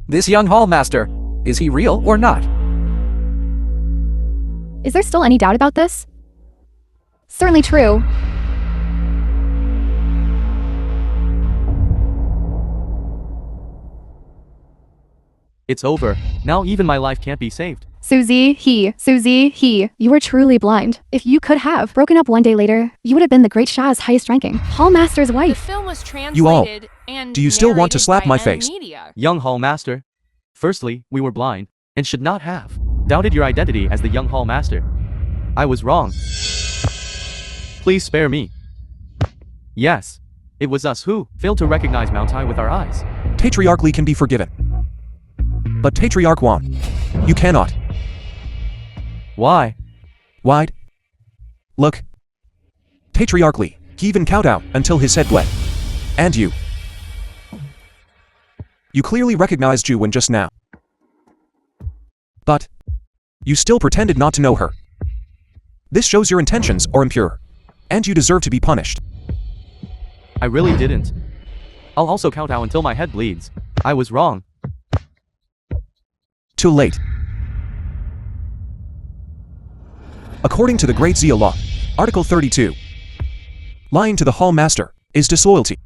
This young hall master, is he real or not? Is there still any doubt about this? Certainly true. It's over. Now even my life can't be saved. Susie, you were truly blind. If you could have broken up one day later, you would have been the Great Shah's highest ranking Hall Master's The wife. film was You all, translated and do you still want to narrated slap by my M face? Media. Young Hall Master. Firstly, we were blind, and should not have doubted your identity as the young Hall Master. I was wrong. Please spare me. Yes, it was us who failed to recognize Mount High with our eyes. Patriarchally can be forgiven. But Patriarch Juan, you cannot. Why? Wide. Look. Patriarchally, he even cowed out until his head bled. And you. You clearly recognized Ju when just now. But you still pretended not to know her. This shows your intentions are impure. And you deserve to be punished. I really didn't. I'll also count out until my head bleeds. I was wrong. Too late. According to the Great Zia Law, Article 32, lying to the Hall Master is disloyalty.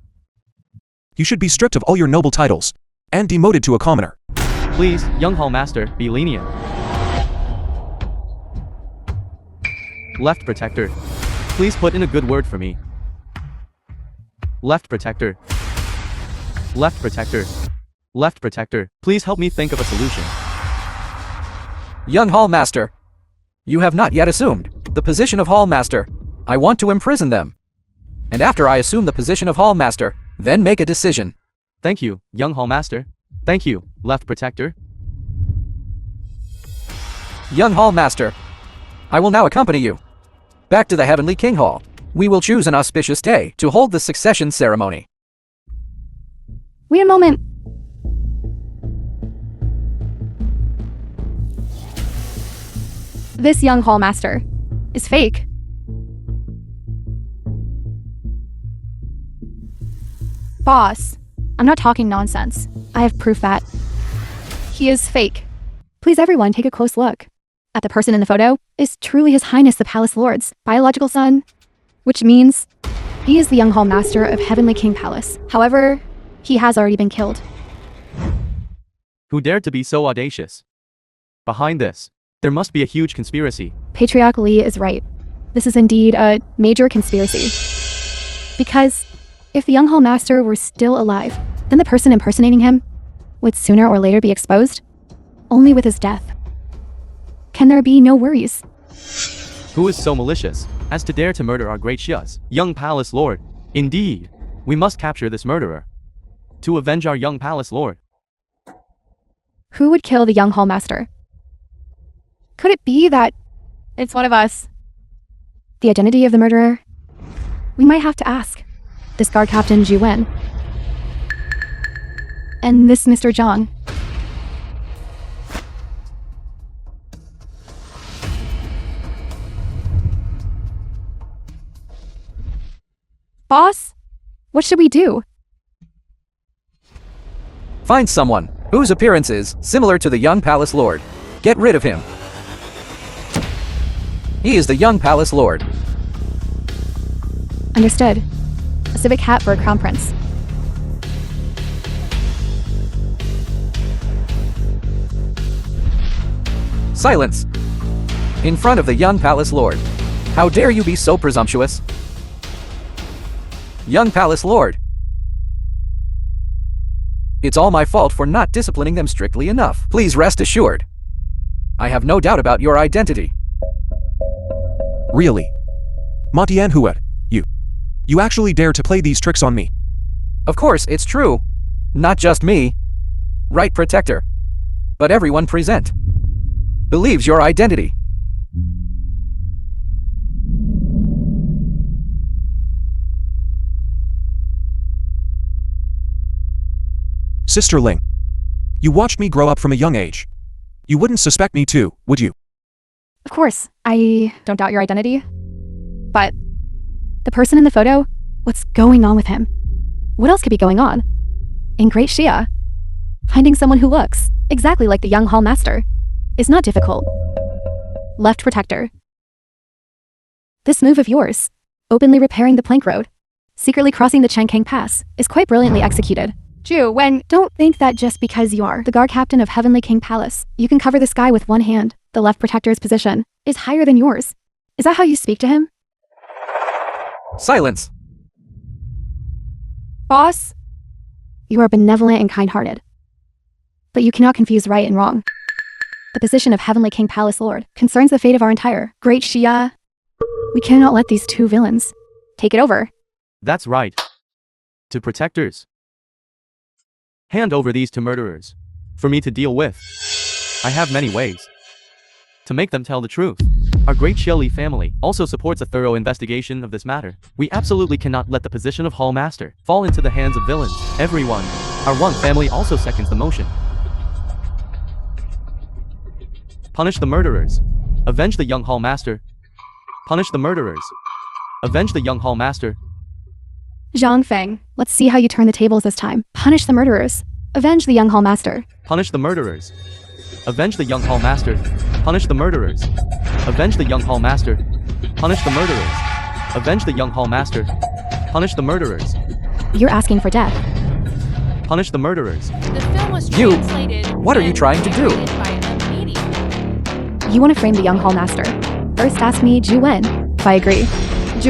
You should be stripped of all your noble titles and demoted to a commoner. Please, young Hall Master, be lenient. Left Protector. Please put in a good word for me. Left Protector. Left Protector. Left Protector. Please help me think of a solution. Young Hall Master, you have not yet assumed the position of Hall Master. I want to imprison them. And after I assume the position of Hall Master, then make a decision. Thank you, young Hall Master. Thank you, Left Protector. Young Hall Master, I will now accompany you back to the Heavenly King Hall. We will choose an auspicious day to hold the succession ceremony. Wait a moment. This young Hall Master is fake. Boss, I'm not talking nonsense. I have proof that he is fake. Please everyone take a close look. At the person in the photo is truly His Highness the Palace Lord's biological son, which means he is the young Hall Master of Heavenly King Palace. However, he has already been killed. Who dared to be so audacious? Behind this, there must be a huge conspiracy. Patriarch Lee is right. This is indeed a major conspiracy. Because if the young Hall Master were still alive, then the person impersonating him would sooner or later be exposed. Only with his death can there be no worries. Who is so malicious as to dare to murder our great Shia's young Palace Lord? Indeed, we must capture this murderer to avenge our young Palace Lord. Who would kill the young Hall Master? Could it be that it's one of us? The identity of the murderer? We might have to ask this guard captain Ju Wen and this Mr. Zhang. Boss, what should we do? Find someone whose appearance is similar to the young Palace Lord. Get rid of him. He is the young Palace Lord. Understood. A civic hat for a crown prince. Silence! In front of the young Palace Lord. How dare you be so presumptuous? Young Palace Lord. It's all my fault for not disciplining them strictly enough. Please rest assured. I have no doubt about your identity. Really? Ma Tianhuat, you actually dare to play these tricks on me? Of course, it's true. Not just me. Right, Protector. But everyone present believes your identity. Sister Ling, you watched me grow up from a young age. You wouldn't suspect me too, would you? Of course, I don't doubt your identity. But the person in the photo, what's going on with him? What else could be going on? In Great Shia, finding someone who looks exactly like the young Hall Master is not difficult. Left Protector. This move of yours, openly repairing the plank road, secretly crossing the Changkang Pass, is quite brilliantly executed. When don't think that just because you are the guard captain of Heavenly King Palace, you can cover the sky with one hand. The left protector's position is higher than yours. Is that how you speak to him? Silence. Boss, you are benevolent and kind-hearted. But you cannot confuse right and wrong. The position of Heavenly King Palace Lord concerns the fate of our entire great Shia. We cannot let these two villains take it over. That's right. To protectors. Hand over these to murderers. For me to deal with. I have many ways. To make them tell the truth. Our great Shelly family also supports a thorough investigation of this matter. We absolutely cannot let the position of Hall Master fall into the hands of villains. Everyone. Our one family also seconds the motion. Punish the murderers. Avenge the young Hall Master. Punish the murderers. Avenge the young Hall Master. Jiang Fang, let's see how you turn the tables this time. Punish the murderers. Avenge the young Hall Master. Punish the murderers. Avenge the young Hall Master. Punish the murderers. Avenge the young Hall Master. Punish the murderers. Avenge the young Hall Master. Punish the murderers. You're asking for death. Punish the murderers. The film was You- translated. what are you and trying to do? narrated by media. You want to frame the young Hall Master. First ask me, Wen, if I agree.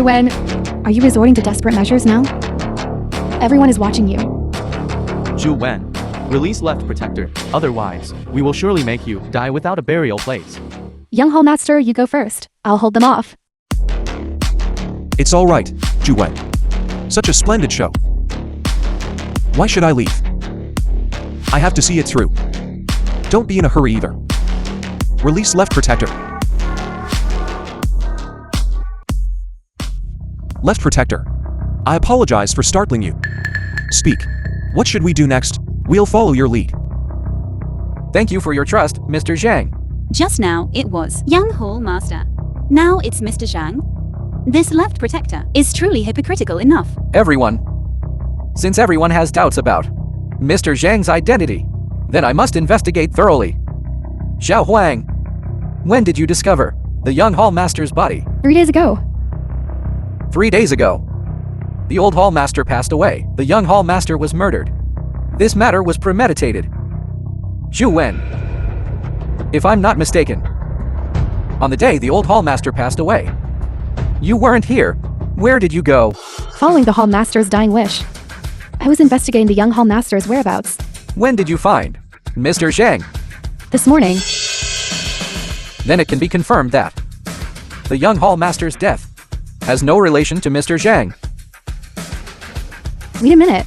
Wen, are you resorting to desperate measures now? Everyone is watching you. Zhu Wen. Release left protector. Otherwise, we will surely make you die without a burial place. Young Hall Master, you go first. I'll hold them off. It's all right, Wen. Such a splendid show. Why should I leave? I have to see it through. Don't be in a hurry either. Release left protector. Left protector. I apologize for startling you. Speak. What should we do next? We'll follow your lead. Thank you for your trust, Mr. Zhang. Just now, it was Young Hall Master. Now it's Mr. Zhang. This left protector is truly hypocritical enough. Everyone. Since everyone has doubts about Mr. Zhang's identity, then I must investigate thoroughly. Xiao Huang, when did you discover the young Hall Master's body? 3 days ago. 3 days ago. The old Hall Master passed away. The young Hall Master was murdered. This matter was premeditated. Zhu Wen. If I'm not mistaken, on the day the old Hall Master passed away, you weren't here. Where did you go? Following the Hall Master's dying wish, I was investigating the young Hall Master's whereabouts. When did you find Mr. Zhang? This morning, Then it can be confirmed that the young Hall Master's death has no relation to Mr. Zhang. wait a minute.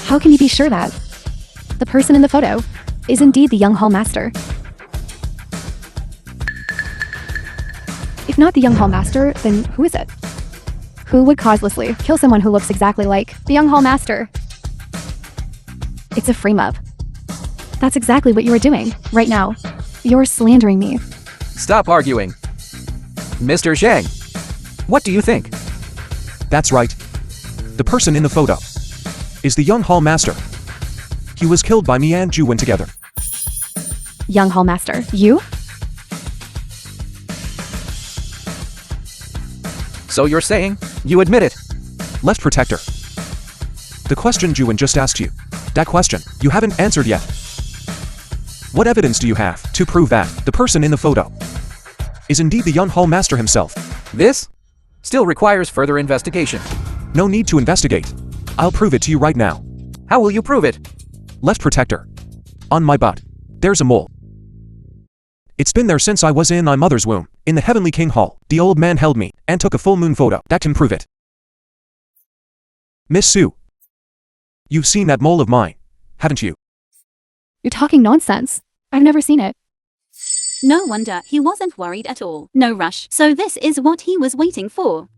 How can you be sure that the person in the photo is indeed the young Hall Master? If not the young Hall Master, then who is it? Who would causelessly kill someone who looks exactly like the young Hall Master? It's a frame-up. That's exactly what you are doing right now. You're slandering me. Stop arguing. Mr. Zhang, what do you think? That's right. The person in the photo is the young Hall Master. He was killed by me and Wen together. Young Hall Master, you? So you're saying you admit it? Left protector. The question Wen just asked you. That question you haven't answered yet. What evidence do you have to prove that the person in the photo is indeed the young Hall Master himself? This still requires further investigation. No need to investigate. I'll prove it to you right now. How will you prove it? Left protector. On my butt, there's a mole. It's been there since I was in my mother's womb. In the Heavenly King Hall, the old man held me and took a full moon photo. That can prove it. Miss Sue, you've seen that mole of mine, haven't you? You're talking nonsense. I've never seen it. No wonder he wasn't worried at all. No rush. So this is what he was waiting for.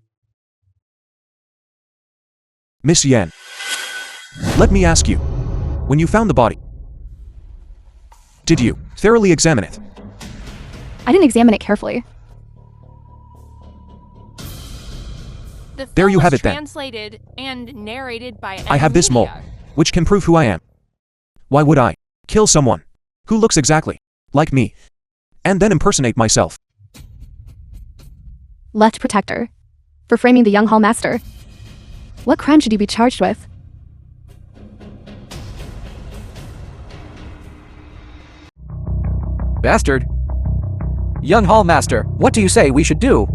Miss Yan, let me ask you, when you found the body, did you thoroughly examine it? I didn't examine it carefully. The There film you have was it then. translated and narrated by I have this mole, media. which can prove who I am. Why would I kill someone who looks exactly like me and then impersonate myself? Left protector. For framing the young Hall Master. What crime should you be charged with? Bastard. Young Hall Master, what do you say we should do?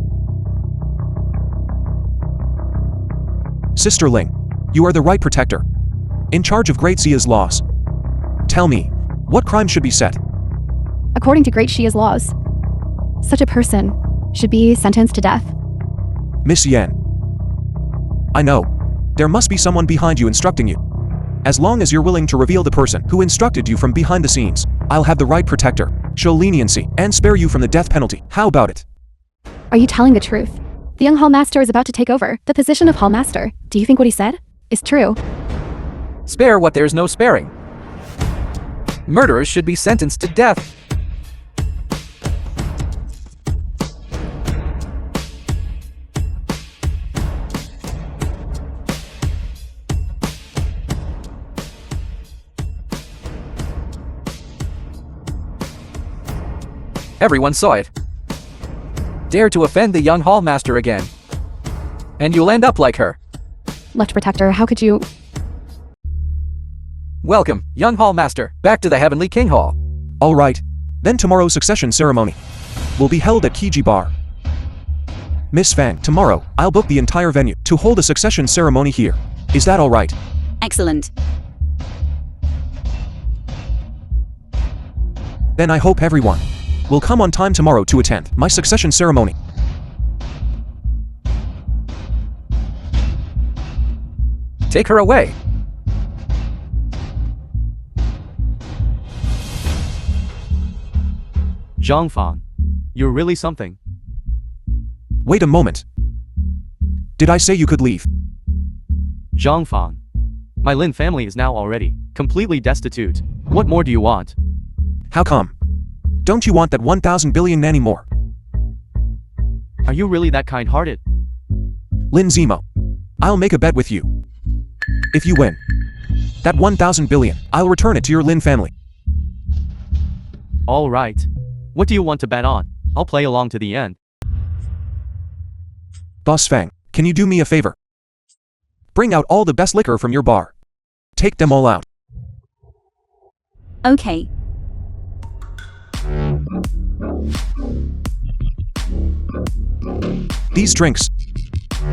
Sister Ling, you are the right protector, in charge of Great Xia's laws. Tell me, what crime should be set? According to Great Shia's laws, such a person should be sentenced to death. Miss Yan, I know, there must be someone behind you instructing you. As long as you're willing to reveal the person who instructed you from behind the scenes, I'll have the right protector, show leniency, and spare you from the death penalty. How about it? Are you telling the truth? The young Hall Master is about to take over the position of Hall Master. Do you think what he said is true? Spare what there's no sparing. Murderers should be sentenced to death. Everyone saw it. Dare to offend the young Hall Master again, and you'll end up like her. Left Protector, how could you? Welcome, young Hall Master, back to the Heavenly King Hall. All right, then tomorrow's succession ceremony will be held at Kiji Bar. Miss Fang, tomorrow, I'll book the entire venue to hold a succession ceremony here. Is that all right? Excellent. Then I hope everyone will come on time tomorrow to attend my succession ceremony. Take her away. Jiang Fang, you're really something. Wait a moment. Did I say you could leave? Jiang Fang, my Lin family is now already completely destitute. What more do you want? How come? Don't you want that 1,000 billion anymore? Are you really that kind-hearted? Lin Zemo, I'll make a bet with you. If you win that 1,000 billion, I'll return it to your Lin family. All right. What do you want to bet on? I'll play along to the end. Boss Fang, can you do me a favor? Bring out all the best liquor from your bar. Take them all out. Okay. These drinks.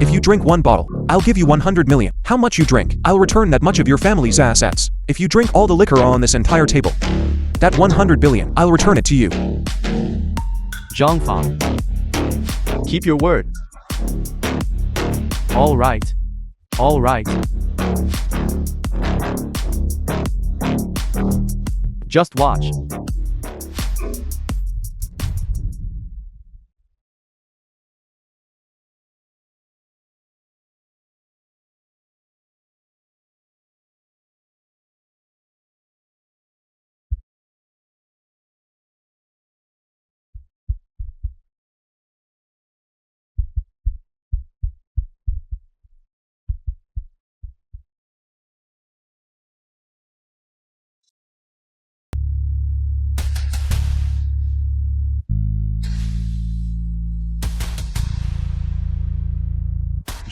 If you drink one bottle, I'll give you 100 million. How much you drink, I'll return that much of your family's assets. If you drink all the liquor on this entire table, that 100 billion, I'll return it to you. Jiang Fang, keep your word. All right. All right. Just watch.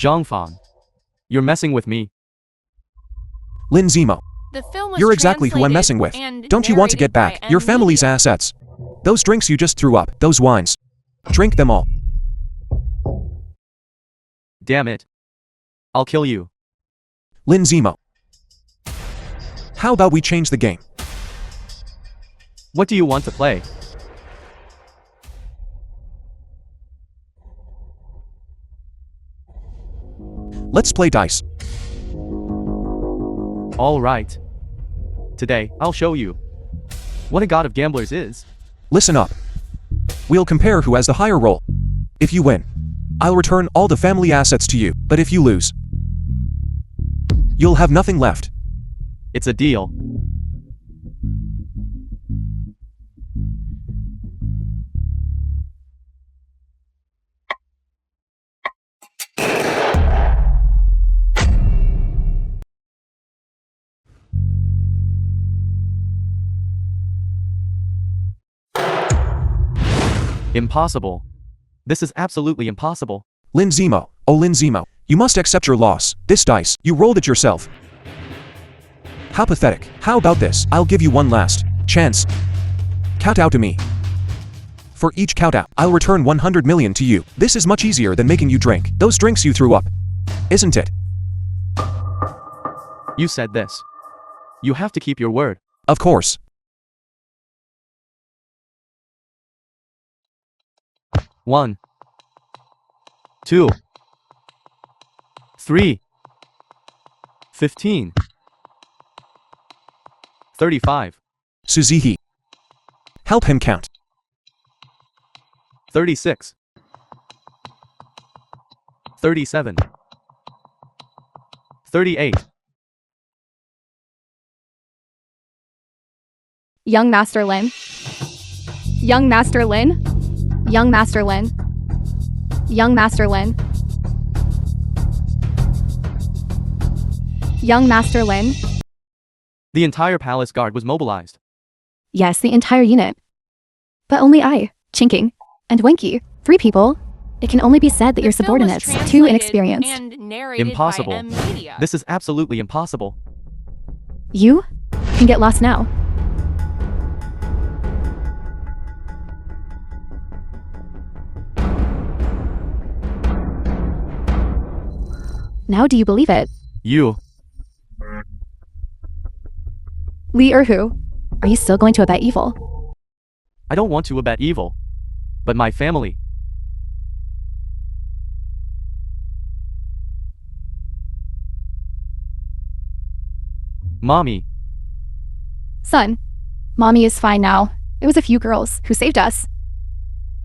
Jiang Fang, you're messing with me. Lin Zemo, The film was you're exactly who I'm messing with. translated and Don't you want to get narrated back by your M. family's Media. assets? Those drinks you just threw up, those wines. Drink them all. Damn it. I'll kill you. Lin Zemo, how about we change the game? What do you want to play? Let's play dice. All right. Today, I'll show you what a god of gamblers is. Listen up. We'll compare who has the higher roll. If you win, I'll return all the family assets to you, but if you lose, you'll have nothing left. It's a deal. Impossible. This is absolutely impossible. Lin Zemo, oh Lin Zemo, you must accept your loss. This dice, you rolled it yourself. How pathetic. How about this? I'll give you one last chance. Count out to me. For each count-out, I'll return 100 million to you. This is much easier than making you drink those drinks you threw up. Isn't it? You said this. You have to keep your word. Of course. One, 2, 3, 15, 35, Suzuki. Help him count. 36, 37, 38. Young Master Lynn. Young Master Lynn. Young Master Lynn. Young Master Lynn. Young Master Lynn. The entire palace guard was mobilized. Yes, the entire unit. But only I, Chinking, and Winky, 3 people. It can only be said that your The film was subordinates, too translated inexperienced. and narrated Impossible. by M-Media. This is absolutely impossible. You can get lost now. Now do you believe it? You. Lee or who? Are you still going to abet evil? I don't want to abet evil. But my family. Mommy. Son, Mommy is fine now. It was a few girls who saved us.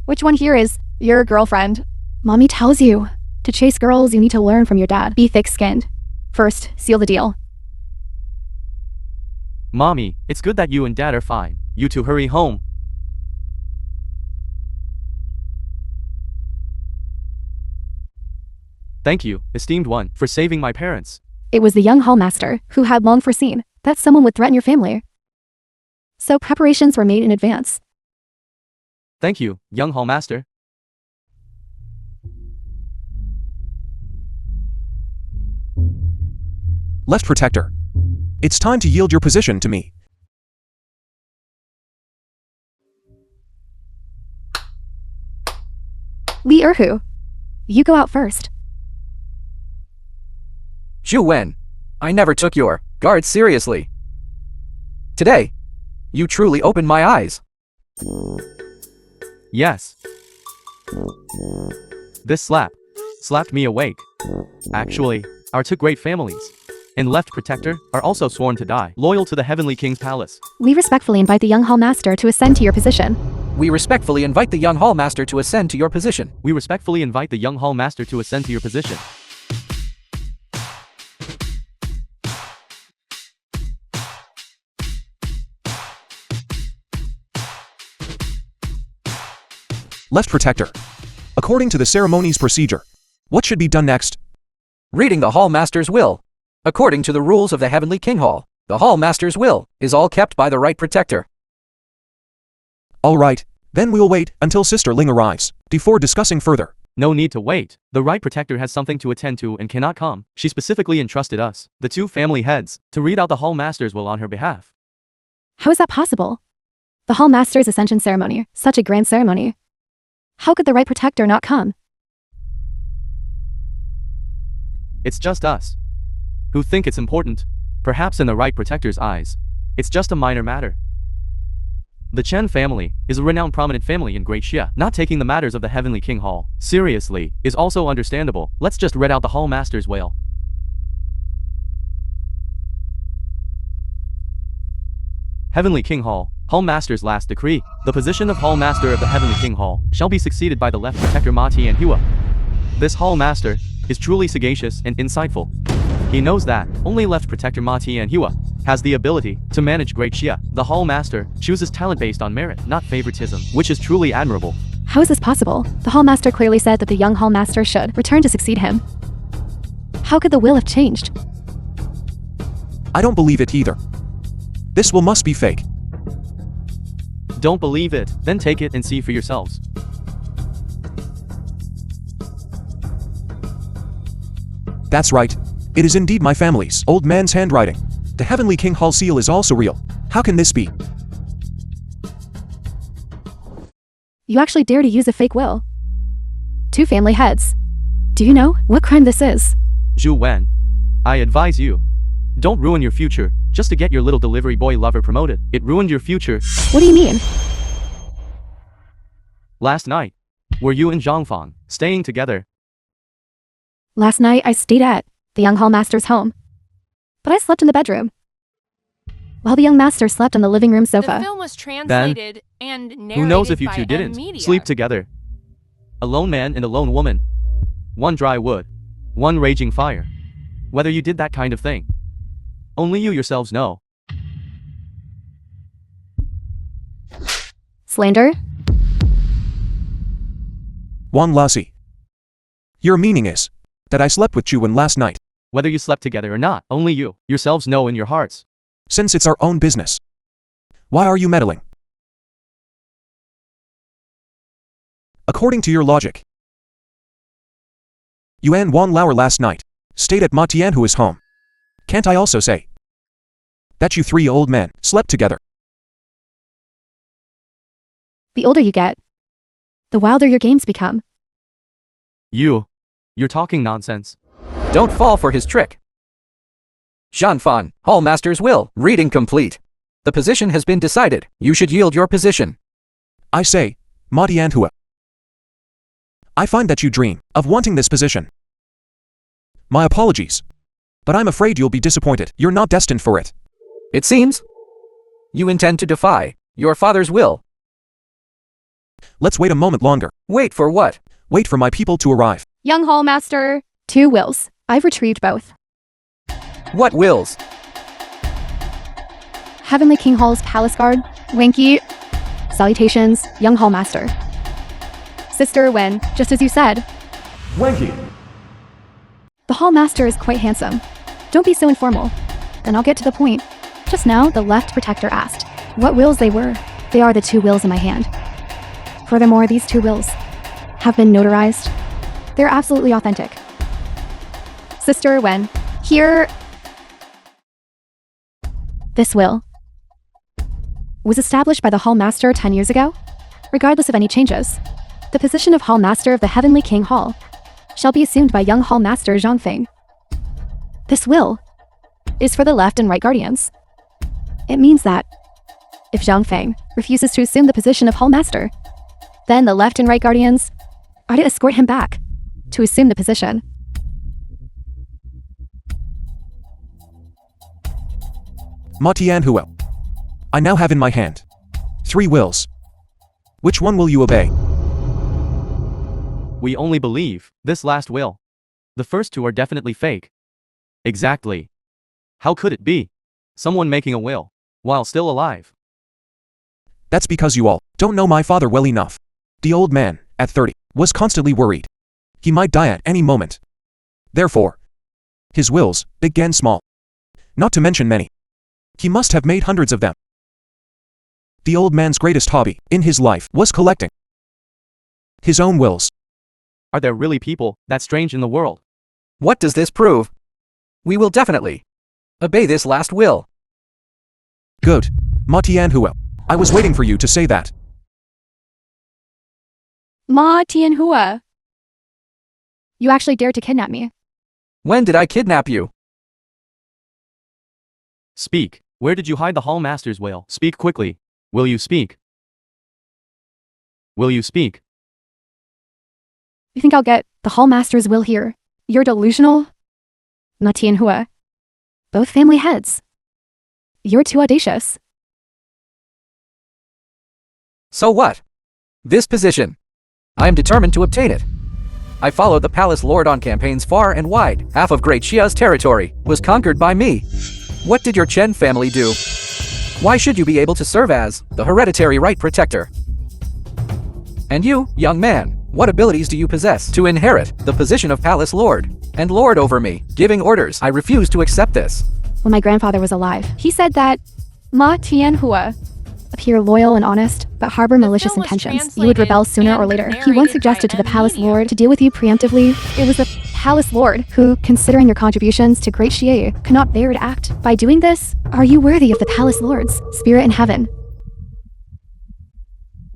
Which one here is your girlfriend? Mommy tells you, to chase girls you need to learn from your dad. Be thick-skinned. First, seal the deal. Mommy, it's good that you and Dad are fine. You two hurry home. Thank you, esteemed one, for saving my parents. It was the young hall master who had long foreseen that someone would threaten your family. So preparations were made in advance. Thank you, young hall master. Left protector. It's time to yield your position to me. Lee or who? You go out first. Zhu Wen, I never took your guards seriously. Today, you truly opened my eyes. Yes. This slapped me awake. Actually, our 2 great families and left protector are also sworn to die, loyal to the Heavenly King's palace. We respectfully invite the young hall master to ascend to your position. We respectfully invite the young hall master to ascend to your position. We respectfully invite the young hall master to ascend to your position. Left protector. According to the ceremony's procedure, what should be done next? Reading the hall master's will. According to the rules of the Heavenly King Hall, the hall master's will is all kept by the right protector. All right, then we'll wait until Sister Ling arrives before discussing further. No need to wait. The right protector has something to attend to and cannot come. She specifically entrusted us, the 2 family heads, to read out the hall master's will on her behalf. How is that possible? The hall master's ascension ceremony, such a grand ceremony. How could the right protector not come? It's just us who think it's important. Perhaps in the right protector's eyes, it's just a minor matter. The Chen family is a renowned prominent family in Great Xia. Not taking the matters of the Heavenly King Hall seriously is also understandable. Let's just read out the hall master's will. Heavenly King Hall, Hall Master's last decree. The position of Hall Master of the Heavenly King Hall shall be succeeded by the left protector Ma Tianhua. This Hall Master is truly sagacious and insightful. He knows that only left protector Ma Tianhua has the ability to manage Great Xia. The Hall Master chooses talent based on merit, not favoritism, which is truly admirable. How is this possible? The hall master clearly said that the young hall master should return to succeed him. How could the will have changed? I don't believe it either. This will must be fake. Don't believe it, then take it and see for yourselves. That's right. It is indeed my family's old man's handwriting. The Heavenly King Hall seal is also real. How can this be? You actually dare to use a fake will. 2 family heads. Do you know what crime this is? Zhu Wen, I advise you. Don't ruin your future just to get your little delivery boy lover promoted. It ruined your future. What do you mean? Last night, were you and Jiang Fang staying together? Last night I stayed at the young hall master's home. But I slept in the bedroom, while the young master slept on the living room The sofa. film was translated and narrated Who knows if you by two didn't media. sleep together? A lone man and a lone woman. One dry wood. One raging fire. Whether you did that kind of thing, only you yourselves know. Slander? Wan Lassie. Your meaning is that I slept with Juwen last night, Whether you slept together or not, only you yourselves know in your hearts. since it's our own business. Why are you meddling? According to your logic, you and Wan Lauer last night stayed at Ma Tianhua's home. Can't I also say that you 3 old men slept together? The older you get, the wilder your games become. You're talking nonsense. Don't fall for his trick. Jiang Fang, Hall Master's will. Reading complete. The position has been decided. You should yield your position. I say, Ma Tianhua, I find that you dream of wanting this position. My apologies, but I'm afraid you'll be disappointed. You're not destined for it. It seems you intend to defy your father's will. Let's wait a moment longer. Wait for what? Wait for my people to arrive. Young hall master. 2 wills. I've retrieved both. What wills? Heavenly King Hall's palace guard, Winky. Salutations, young hall master. Sister Wen, just as you said, Wanky. the hall master is quite handsome. Don't be so informal. Then I'll get to the point. Just now, the left protector asked what wills they were. They are the 2 wills in my hand. Furthermore, these 2 wills have been notarized. They're absolutely authentic. Sister Wen, here. This will was established by the Hall Master 10 years ago. Regardless of any changes, the position of Hall Master of the Heavenly King Hall shall be assumed by young Hall Master Jiang Fang. This will is for the left and right guardians. It means that if Jiang Fang refuses to assume the position of Hall Master, then the left and right guardians are to escort him back to assume the position. Ma Tianhua, I now have in my hand 3 wills. Which one will you obey? We only believe this last will. The first 2 are definitely fake. Exactly. How could it be? Someone making a will while still alive. That's because you all don't know my father well enough. The old man, at 30, was constantly worried. He might die at any moment. Therefore, his wills, big and small, not to mention many, he must have made hundreds of them. The old man's greatest hobby in his life was collecting his own wills. Are there really people that strange in the world? What does this prove? We will definitely obey this last will. Good. Ma Tianhua, I was waiting for you to say that. Ma Tianhua. You actually dared to kidnap me. When did I kidnap you? Speak. Where did you hide the Hall Master's will? Speak quickly. Will you speak? Will you speak? You think I'll get the Hall Master's will here? You're delusional? Ma Tianhua. Both family heads. You're too audacious. So what? This position. I am determined to obtain it. I followed the palace lord on campaigns far and wide. Half of Great Xia's territory was conquered by me. What did your Chen family do? Why should you be able to serve as the hereditary right protector? And you, young man, what abilities do you possess to inherit the position of palace lord and lord over me, giving orders? I refuse to accept this. When my grandfather was alive, he said that Ma Tianhua appear loyal and honest, but harbor malicious film was intentions. You would rebel sooner or later. translated He once and suggested to the narrated by palace media. lord to deal with you preemptively. It was the palace lord who, considering your contributions to Great Xie, could not bear to act. By doing this, are you worthy of the palace lord's spirit in heaven?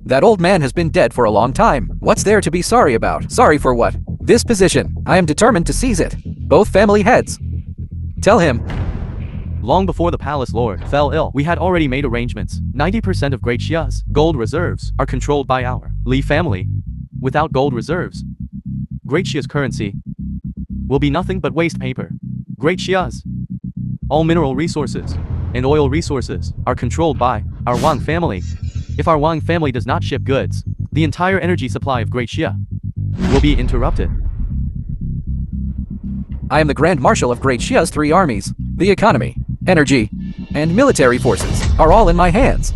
That old man has been dead for a long time. What's there to be sorry about? Sorry for what? This position. I am determined to seize it. Both family heads. Tell him. Long before the palace lord fell ill, we had already made arrangements. 90% of Great Xia's gold reserves are controlled by our Li family. Without gold reserves, Great Xia's currency will be nothing but waste paper. Great Xia's all mineral resources and oil resources are controlled by our Wang family. If our Wang family does not ship goods, the entire energy supply of Great Xia will be interrupted. I am the Grand Marshal of Great Xia's 3 armies. The economy, energy, and military forces are all in my hands.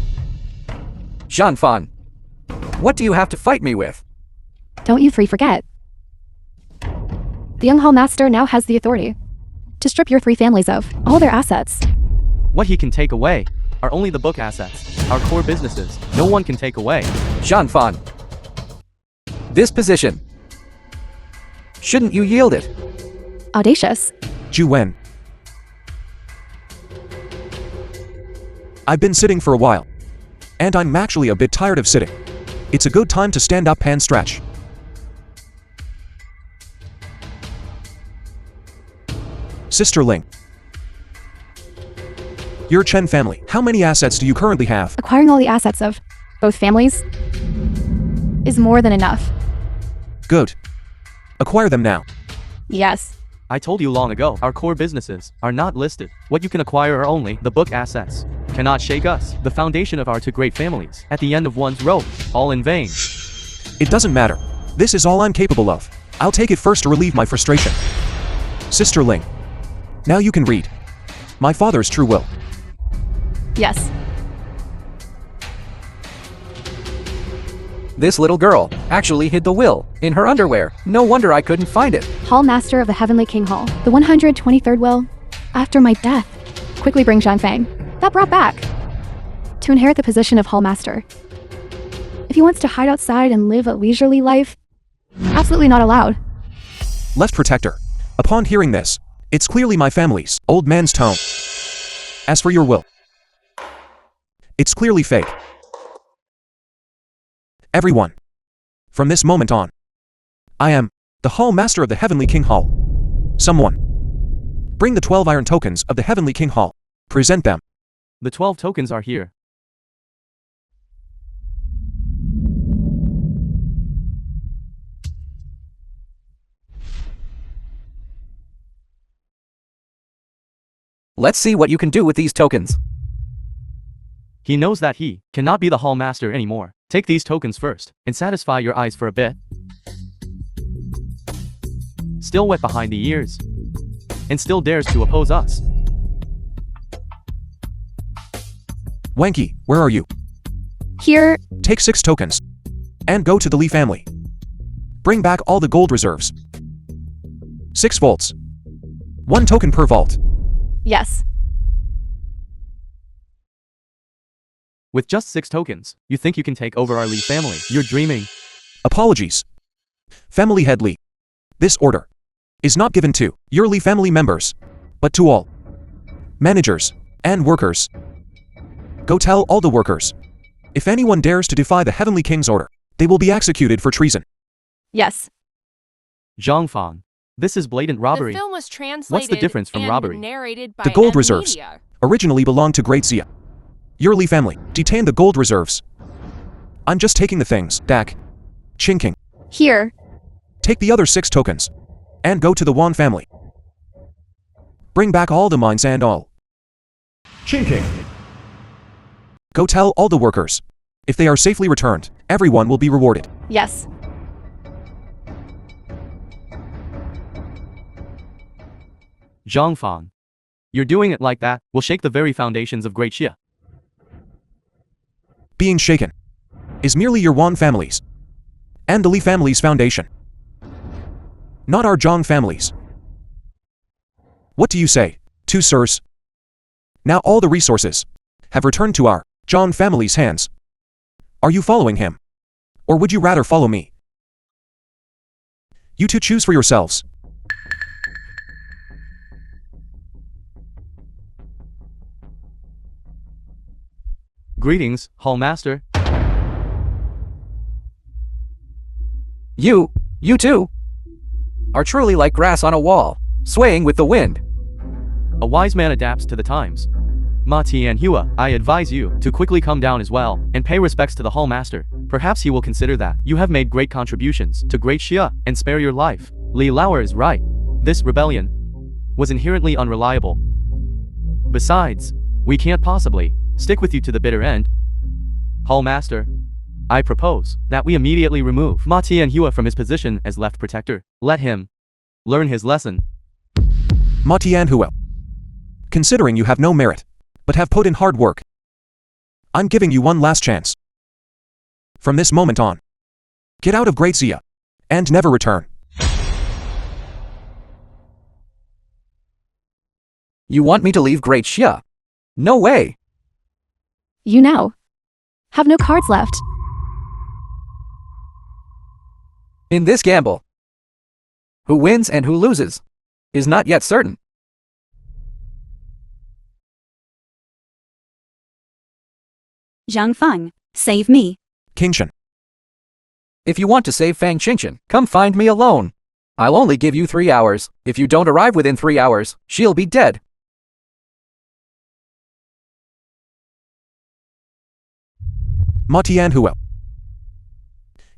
Jiang Fang, what do you have to fight me with? Don't you 3 forget. The young Hall Master now has the authority to strip your 3 families of all their assets. What he can take away are only the book assets, our core businesses. No one can take away. Jiang Fang, this position. Shouldn't you yield it? Audacious. Ju Wen. I've been sitting for a while. And I'm actually a bit tired of sitting. It's a good time to stand up and stretch. Sister Ling. Your Chen family, how many assets do you currently have? Acquiring all the assets of both families is more than enough. Good. Acquire them now. Yes. I told you long ago, our core businesses are not listed. What you can acquire are only the book assets. Cannot shake us, the foundation of our 2 great families. At the end of one's rope, all in vain. It doesn't matter. This is all I'm capable of. I'll take it first to relieve my frustration. Sister Ling. Now you can read. My father's true will. Yes. This little girl actually hid the will in her underwear. No wonder I couldn't find it. Hall Master of the Heavenly King Hall. The 123rd will, after my death, quickly bring Jiang Fang. That brought back. To inherit the position of Hall Master. If he wants to hide outside and live a leisurely life, absolutely not allowed. Left Protector. Upon hearing this, it's clearly my family's old man's tone. As for your will, it's clearly fake. Everyone. From this moment on, I am the Hall Master of the Heavenly King Hall. Someone. Bring the 12 iron tokens of the Heavenly King Hall. Present them. The 12 tokens are here. Let's see what you can do with these tokens. He knows that he cannot be the Hall Master anymore. Take these tokens first, and satisfy your eyes for a bit. Still wet behind the ears. And still dares to oppose us. Wanky, where are you? Here. Take 6 tokens. And go to the Li family. Bring back all the gold reserves. 6 vaults. 1 token per vault. Yes. With just 6 tokens, you think you can take over our Li family. You're dreaming. Apologies. Family Head Li. This order is not given to your Li family members, but to all managers and workers. Go tell all the workers. If anyone dares to defy the Heavenly King's order, they will be executed for treason. Yes. Jiang Fang. This is blatant robbery. The film was translated What's the difference from and robbery? narrated by The gold M reserves Media. originally belonged to Great Xia. Your Li family detained the gold reserves. I'm just taking the things. Dak. Chinking. Here. Take the other 6 tokens. And go to the Wan family. Bring back all the mines and all. Chinking. Go tell all the workers. If they are safely returned, everyone will be rewarded. Yes. Jiang Fang. You're doing it like that will shake the very foundations of Great Xia. Being shaken is merely your Wan family's and the Li family's foundation. Not our Zhang family's. What do you say, 2 sirs? Now all the resources have returned to our Zhang family's hands. Are you following him? Or would you rather follow me? You 2 choose for yourselves. Greetings, Hall Master. You too, are truly like grass on a wall, swaying with the wind. A wise man adapts to the times. Ma Tianhua, I advise you to quickly come down as well, and pay respects to the Hall Master. Perhaps he will consider that you have made great contributions to Great Xia, and spare your life. Li Lauer is right. This rebellion was inherently unreliable. Besides, we can't possibly stick with you to the bitter end. Hall Master, I propose that we immediately remove Ma Tianhua from his position as left protector. Let him learn his lesson. Ma Tianhua, considering you have no merit, but have put in hard work, I'm giving you one last chance. From this moment on, get out of Great Xia, and never return. You want me to leave Great Xia? No way. You now have no cards left. In this gamble, who wins and who loses is not yet certain. Jiang Fang, save me. Qingshan, If you want to save Fang Qingshan, come find me alone. I'll only give you 3 hours. If you don't arrive within 3 hours, she'll be dead. Ma Tianhua,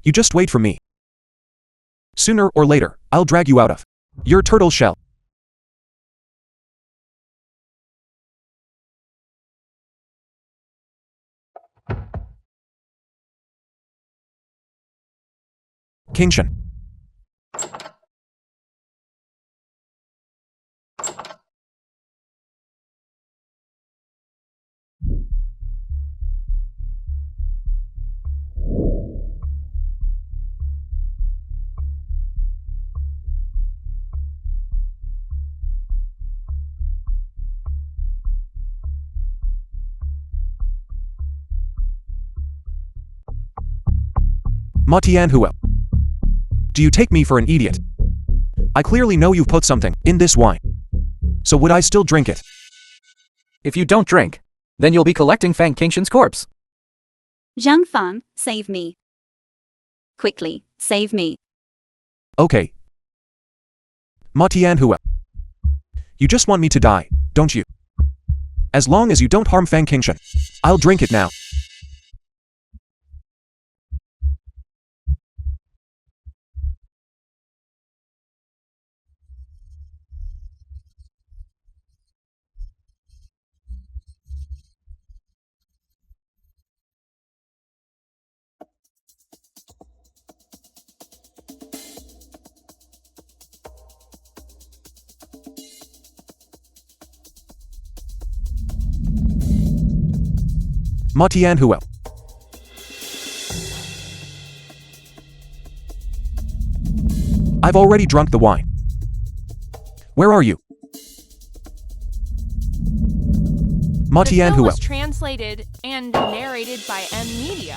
you just wait for me. Sooner or later, I'll drag you out of your turtle shell. Qingshan, Ma Tianhua, do you take me for an idiot? I clearly know you've put something in this wine. So would I still drink it? If you don't drink, then you'll be collecting Fang Qingshan's corpse. Jiang Fang, save me. Quickly, save me. Okay. Ma Tianhua, you just want me to die, don't you? As long as you don't harm Fang Qingshan, I'll drink it now. Ma Tianhua, I've already drunk the wine. Where are you? Ma The film Tianhua, was translated and narrated by M Media.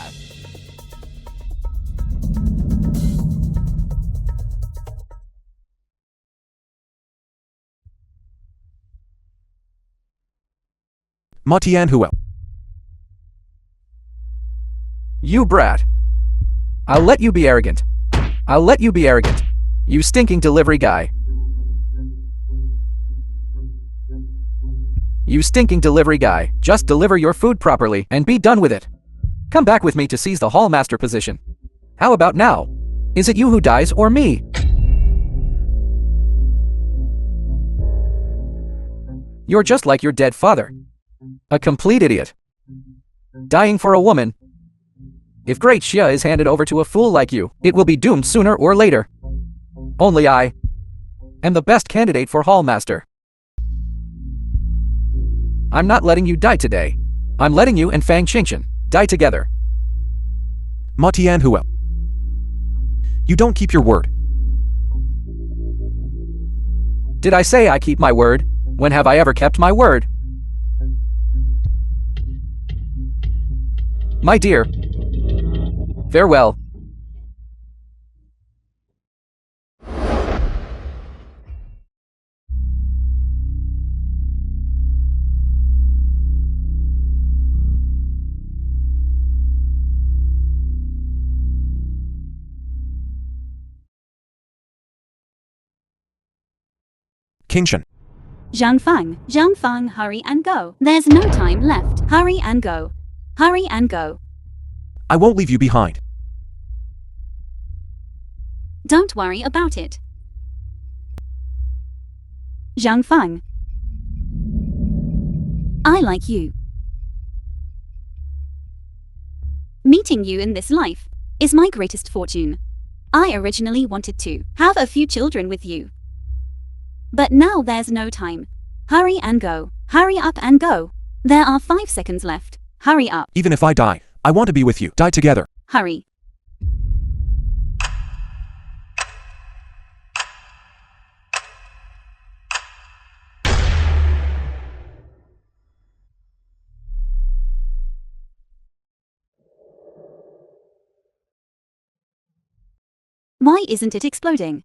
Ma Tianhua, You brat. I'll let you be arrogant. I'll let you be arrogant. You stinking delivery guy. You stinking delivery guy. Just deliver your food properly and be done with it. Come back with me to seize the hall master position. How about now? Is it you who dies or me? You're just like your dead father. A complete idiot. Dying for a woman. If Great Xia is handed over to a fool like you, it will be doomed sooner or later. Only I am the best candidate for Hall Master. I'm not letting you die today. I'm letting you and Fang Qingshan die together. Ma Tianhua, you don't keep your word. Did I say I keep my word? When have I ever kept my word? My dear, farewell. King Shen. Jiang Fang, hurry and go. There's no time left. Hurry and go. Hurry and go. I won't leave you behind. Don't worry about it. Jiang Fang. I like you. Meeting you in this life is my greatest fortune. I originally wanted to have a few children with you. But now there's no time. Hurry and go. Hurry up and go. There are 5 seconds left. Hurry up. Even if I die, I want to be with you. Die together. Hurry. Why isn't it exploding?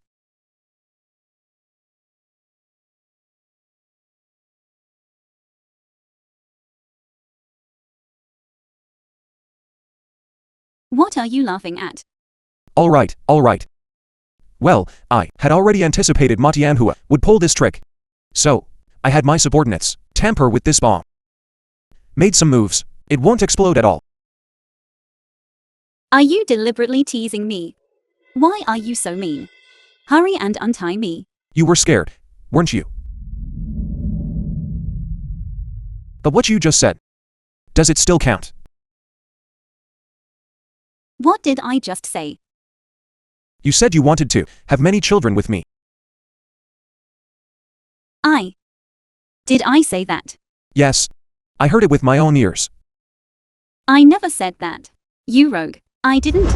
What are you laughing at? All right. Well, I had already anticipated Ma Tianhua would pull this trick. So, I had my subordinates tamper with this bomb. Made some moves. It won't explode at all. Are you deliberately teasing me? Why are you so mean? Hurry and untie me. You were scared, weren't you? But what you just said, does it still count? What did I just say? You said you wanted to have many children with me. Did I say that? Yes. I heard it with my own ears. I never said that. You rogue. I didn't.